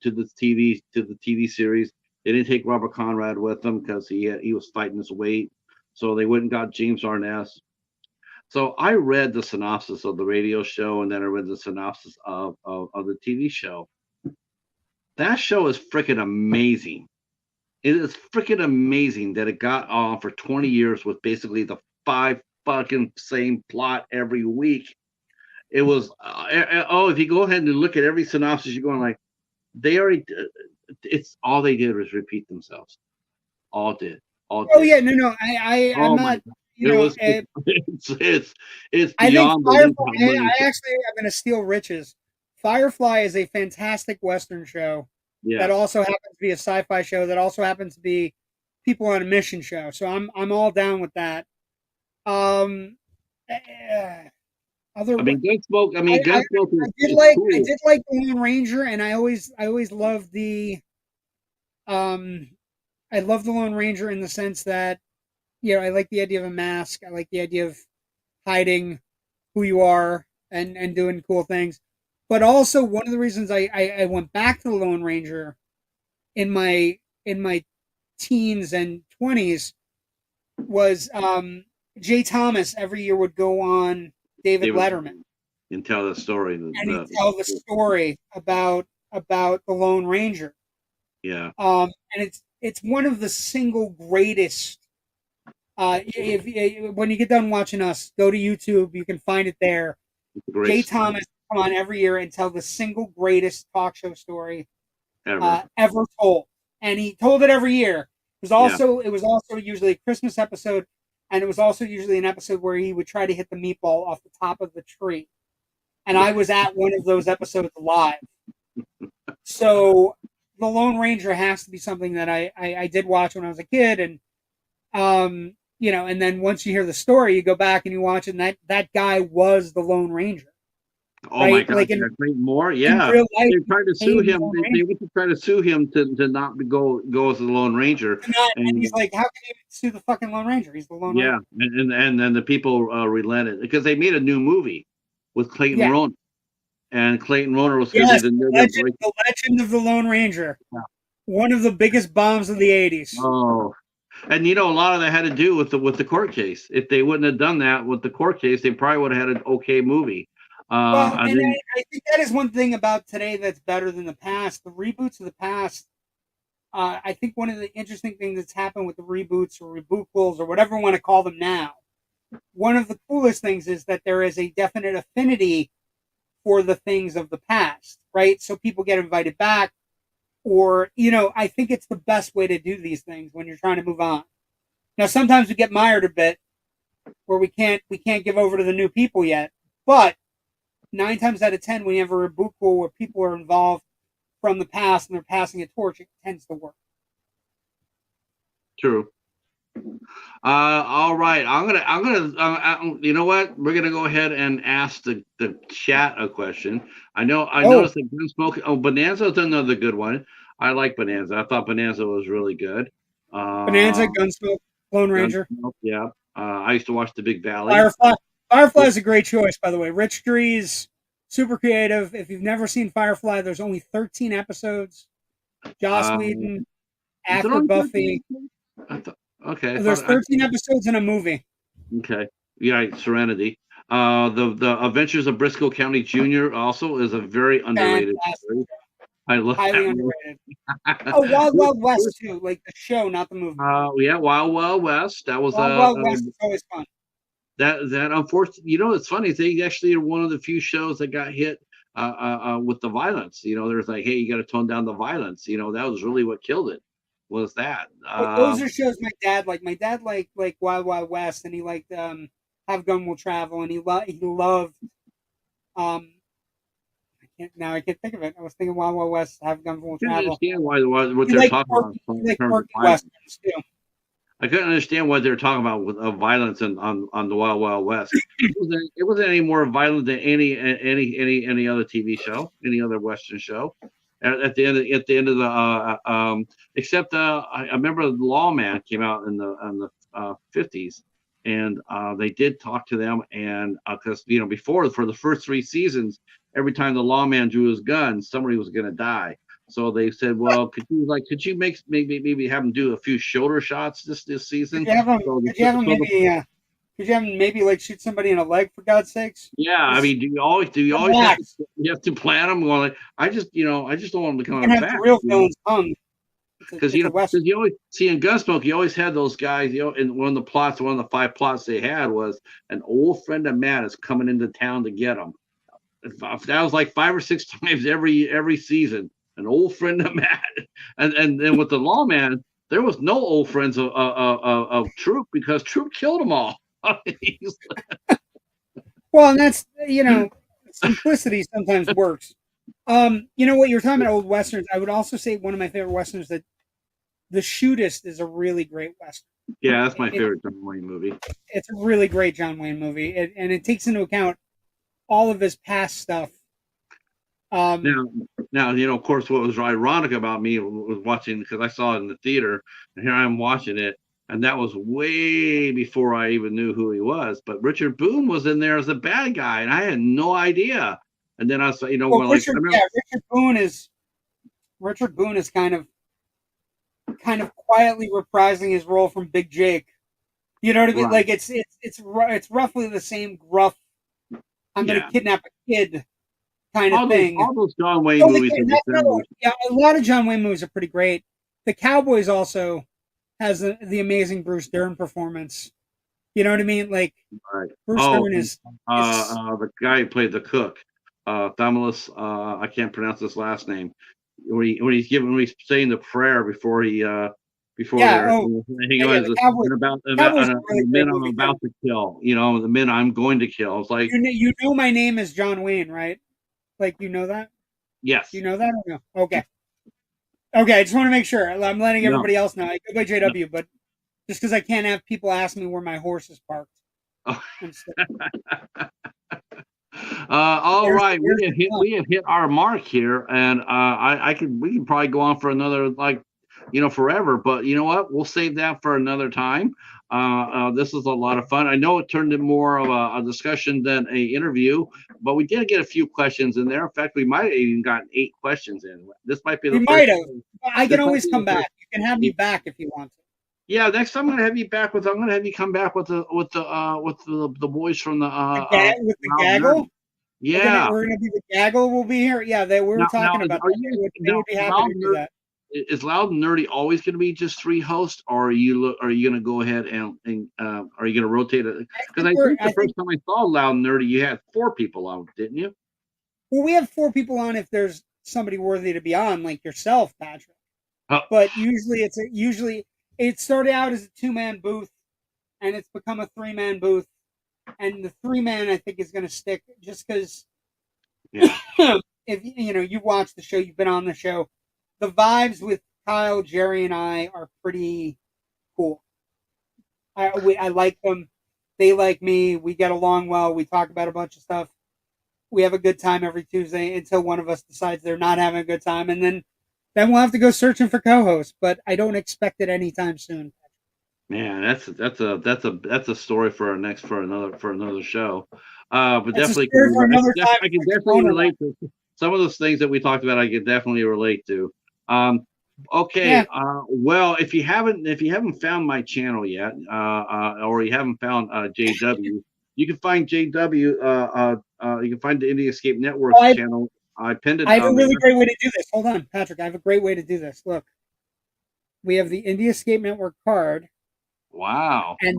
TV series. They didn't take Robert Conrad with them because he was fighting his weight. So they went and got James Arness. So I read the synopsis of the radio show, and then I read the synopsis of the TV show. That show is freaking amazing. It is freaking amazing that it got on for 20 years with basically the five fucking same plot every week. It was if you go ahead and look at every synopsis, you're going like they already. It's all they did was repeat themselves. All did, all Oh did. yeah, no, I'm Oh my not. god! You It know, was it's I think beyond belief Firefly. how I many. actually am going to steal Rich's. Firefly is a fantastic Western show that Yes, also happens to be a sci-fi show that also happens to be people on a mission show. So I'm all down with that. Um, uh, other I mean Gunsmoke. I I, mean I, Gunsmoke is I cool. did like the Lone Ranger, and I always loved the um I love the Lone Ranger in the sense that I like the idea of a mask. I like the idea of hiding who you are and doing cool things. But also one of the reasons I went back to the Lone Ranger in my teens and 20s was Jay Thomas every year would go on David David, Letterman and tell the story. and he'd tell the story about the Lone Ranger. Yeah, And it's one of the single greatest. If when you get done watching us, go to YouTube. You can find it there. it's a great Jay story Thomas come on every year and tell the single greatest talk show story ever. ever told, and he told it every year. Yeah, It was also usually a Christmas episode, and it was also usually an episode where he would try to hit the meatball off the top of the tree. And I was at one of those episodes live. So the Lone Ranger has to be something that I did watch when I was a kid, and and then once you hear the story, you go back and you watch it, and that guy was the Lone Ranger, oh my right? God, Like yeah, Clayton Moore. in Yeah, real life, they he tried to sue became the him. Lone They Ranger. went to try to sue him to not go as the Lone Ranger, And and he's like, how can you sue the fucking Lone Ranger? He's the Lone yeah, Ranger. and then the people relented because they made a new movie with Clayton Yeah. Rohner, and Clayton Rohner was going to be Yes, the the new legend, break. the legend of the Lone Ranger. One of the biggest bombs of the 80s. Oh, and a lot of that had to do with the court case. If they wouldn't have done that with the court case, they probably would have had an okay movie. Well, And and then I think that is one thing about today that's better than the past. The reboots of the past, I think one of the interesting things that's happened with the reboots or rebootquels or whatever you want to call them now, one of the coolest things is that there is a definite affinity for the things of the past, right? So people get invited back, or, I think it's the best way to do these things when you're trying to move on. Now, sometimes we get mired a bit where we can't give over to the new people yet, but 9 times out of 10, when you have a reboot pool where people are involved from the past and they're passing a torch, it tends to work. true. All right. I'm gonna. You know what? We're gonna go ahead and ask the chat a question. I Oh, noticed that Gunsmoke. Oh, Bonanza's another good one. I like Bonanza. I thought Bonanza was really good. Bonanza, Uh, Gunsmoke, Lone Ranger, Gunsmoke. Yeah. I used to watch The Big Valley. Firefly. Firefly is a great choice, by the way. Rich Dries, super creative. If you've never seen Firefly, there's only 13 episodes. Joss Uh, Whedon, is it after on Buffy. 13? I thought. Okay. I There's thought. 13 episodes in a movie. Okay. Yeah. Serenity. The Adventures of Briscoe County Jr. also is a very underrated Fantastic. series. I love Highly that movie. underrated. Oh, Wild Wild West, too. Like the show, not the movie. Yeah, Wild Wild West. That was Wild Wild West is always fun. that unfortunately. It's funny. They actually are one of the few shows that got hit with the violence. There's like, hey, you got to tone down the violence. That was really what killed it. Was that? But those are shows my dad liked. My dad liked Wild Wild West, and he liked Have Gun Will Travel, and he loved um. I can't think of it. I was thinking Wild Wild West, Have Gun Will I couldn't Travel. understand why what He they're liked talking about quirky, he in liked terms of quirky violence. westerns too. I couldn't understand what they're talking about with violence on the Wild Wild West. It wasn't any more violent than any other TV show, any other Western show. At the end of the except I remember the Lawman came out in the 50s, and they did talk to them, and because before for the first 3 seasons, every time the Lawman drew his gun, somebody was going to die. So they said, "Well, could you maybe have him do a few shoulder shots this Could season?" you have him? So, Could you have him so the, maybe? Could you have him maybe like shoot somebody in the leg for God's sakes? yeah, I Just mean, do you always have to relax. plan them? Going like, I just don't want them to You come can out have the real fast. villains hung. Because It's a western. you always see in Gunsmoke, you always had those guys. And one of the 5 plots they had was an old friend of Matt is coming into town to get him. That was like 5 or 6 times every season. An old friend of Matt, and then with the Lawman, there was no old friends of Troop because Troop killed them all. Well, and that's simplicity sometimes works. What you're talking about old westerns. I would also say one of my favorite westerns that The Shootist is a really great western. Yeah, that's my It, favorite John Wayne movie. it's a really great John Wayne movie, and it takes into account all of his past stuff. Um, Now, of course, what was ironic about me was watching because I saw it in the theater, and here I am watching it, and that was way before I even knew who he was. But Richard Boone was in there as a bad guy, and I had no idea. And then I saw, Well, when, like, I remember, Richard Boone is kind of quietly reprising his role from Big Jake. You know what I mean? right, Like it's roughly the same gruff. I'm going to yeah, kidnap a kid kind of thing. all those John Wayne Oh, movies are that's another resembled. one. Yeah, a lot of John Wayne movies are pretty great. The Cowboys also has the amazing Bruce Dern performance. You know what I mean? Like Right. Bruce Oh, Dern and, is the guy who played the cook, Thomulus, I can't pronounce his last name. When he's saying the prayer before yeah. they're Oh, he yeah. goes, The and Cowboys. Cowboys is a really the great men I'm movie too. about to kill, the men I'm going to kill. It's like, You know my name is John Wayne, right? Like you know that? yes, You know that or no? Okay. Okay, I just want to make sure. I'm letting no. everybody else know. I go by No. JW, but just because I can't have people ask me where my horse is parked and stuff. All right, There's your son. we have hit our mark here, and we can probably go on for another, like, forever. But you know what? We'll save that for another time. This is a lot of fun. I know it turned into more of a discussion than a interview, but we did get a few questions in there. In fact, we might have even gotten 8 questions in. This might be We the might first. have. I can This might always be the come first. back. You can have me back if you want to. Yeah, next time I'm gonna have you come back with the boys from the With the Loud gaggle, Nerdy. Yeah. we're gonna be the gaggle. Will be here. Yeah, we were Now, talking about are that. you They now would be happy Loud to do Nerd? that. Is Loud and Nerdy always going to be just 3 hosts, or are you going to go ahead and are you going to rotate it? I Because think I we're. think the I first think. time I saw Loud and Nerdy, you had 4 people on, didn't you? Well, we have 4 people on if there's somebody worthy to be on, like yourself, Patrick. Oh, But usually it started out as a 2-man booth, and it's become a 3-man booth, and the 3-man I think is going to stick just because yeah. if you watch the show, you've been on the show, the vibes with Kyle, Jerry, and I are pretty cool. I like them. They like me. We get along well. We talk about a bunch of stuff. We have a good time every Tuesday until one of us decides they're not having a good time, and then we'll have to go searching for co-hosts. But I don't expect it anytime soon. Man, that's a story for for another show. But That's a definitely story for another time I if can we definitely phone it up. relate to some of those things that we talked about. I can definitely relate to. Okay. Yeah, Well, if you haven't found my channel yet, or you haven't found JW, you can find JW. You can find the Indie Escape oh, Network's channel. I pinned it I have a on there. really great way to do this. Hold on, Patrick. I have a great way to do this. Look, we have the Indie Escape Network card, Wow. and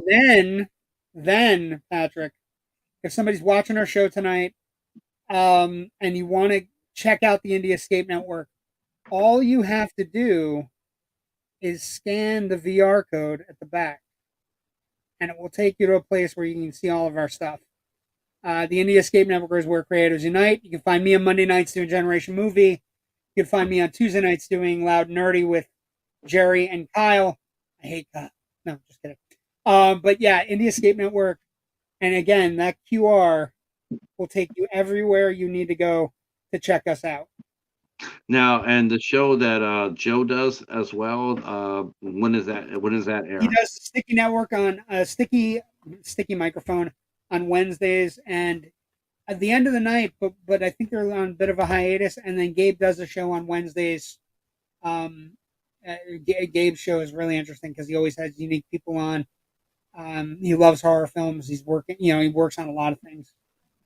then Patrick, if somebody's watching our show tonight, and you want to check out the Indie Escape Network, all you have to do is scan the VR code at the back, and it will take you to a place where you can see all of our stuff. The Indie Escape Network is where creators unite. You can find me on Monday nights doing Generation Movie. You can find me on Tuesday nights doing Loud Nerdy with Jerry and Kyle. I hate Kyle. No, just kidding. But yeah, Indie Escape Network. And again, that QR will take you everywhere you need to go to check us out. Now, and the show that Joe does as well. When is that? When does that He air? does the Sticky Network on Sticky Microphone on Wednesdays and at the end of the night, but I think they're on a bit of a hiatus. And then Gabe does a show on Wednesdays. Um, Gabe's show is really interesting because he always has unique people on. He loves horror films. He works on a lot of things.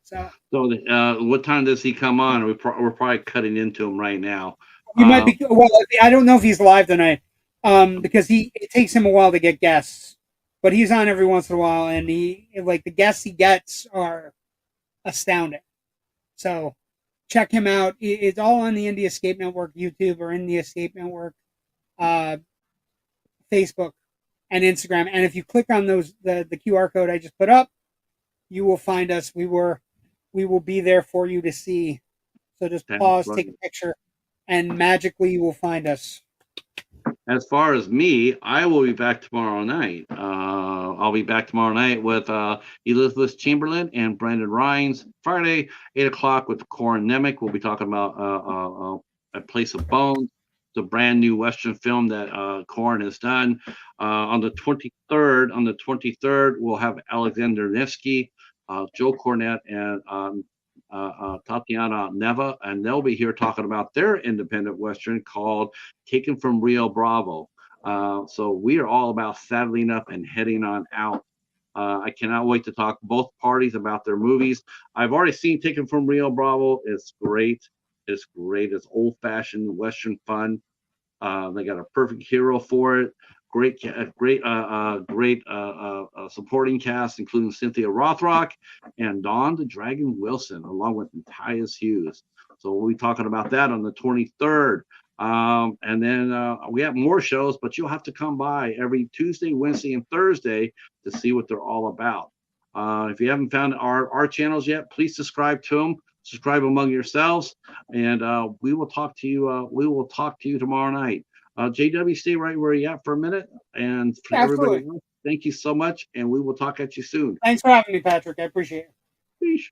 So So, what time does he come on? We're probably cutting into him right now. you might Uh, be well. I don't know if he's live tonight, because it takes him a while to get guests, but he's on every once in a while, and the guests he gets are astounding. So check him out. It's all on the Indie Escape Network YouTube or Indie Escape Network uh, Facebook and Instagram. And if you click on the QR code I just put up, you will find us. We will be there for you to see. So just that's pause, take funny. a picture, and magically you will find us. As far as me, I will be back tomorrow night. I'll be back tomorrow night with Elizabeth Chamberlain and Brandon Rhines. Friday, 8 o'clock with Corin Nemec. We'll be talking about A Place of Bones. It's a brand new Western film that Corin has done. On the 23rd, we'll have Alexander Nevsky, Joe Cornett, and Tatiana Neva, and they'll be here talking about their independent Western called Taken from Rio Bravo. So we are all about saddling up and heading on out. I cannot wait to talk both parties about their movies. I've already seen Taken from Rio Bravo. It's great. It's great. It's old fashioned Western fun. They got a perfect hero for it. Great supporting cast, including Cynthia Rothrock and Dawn the Dragon Wilson, along with Matthias Hughes. So we'll be talking about that on the 23rd. And then we have more shows, but you'll have to come by every Tuesday, Wednesday, and Thursday to see what they're all about. If you haven't found our channels yet, please subscribe to them. Subscribe among yourselves, and we will talk to you. We will talk to you tomorrow night. JW, stay right where you're at for a minute, and for everybody Absolutely. else, thank you so much, and we will talk at you soon. Thanks for having me, Patrick. I appreciate it. Peace.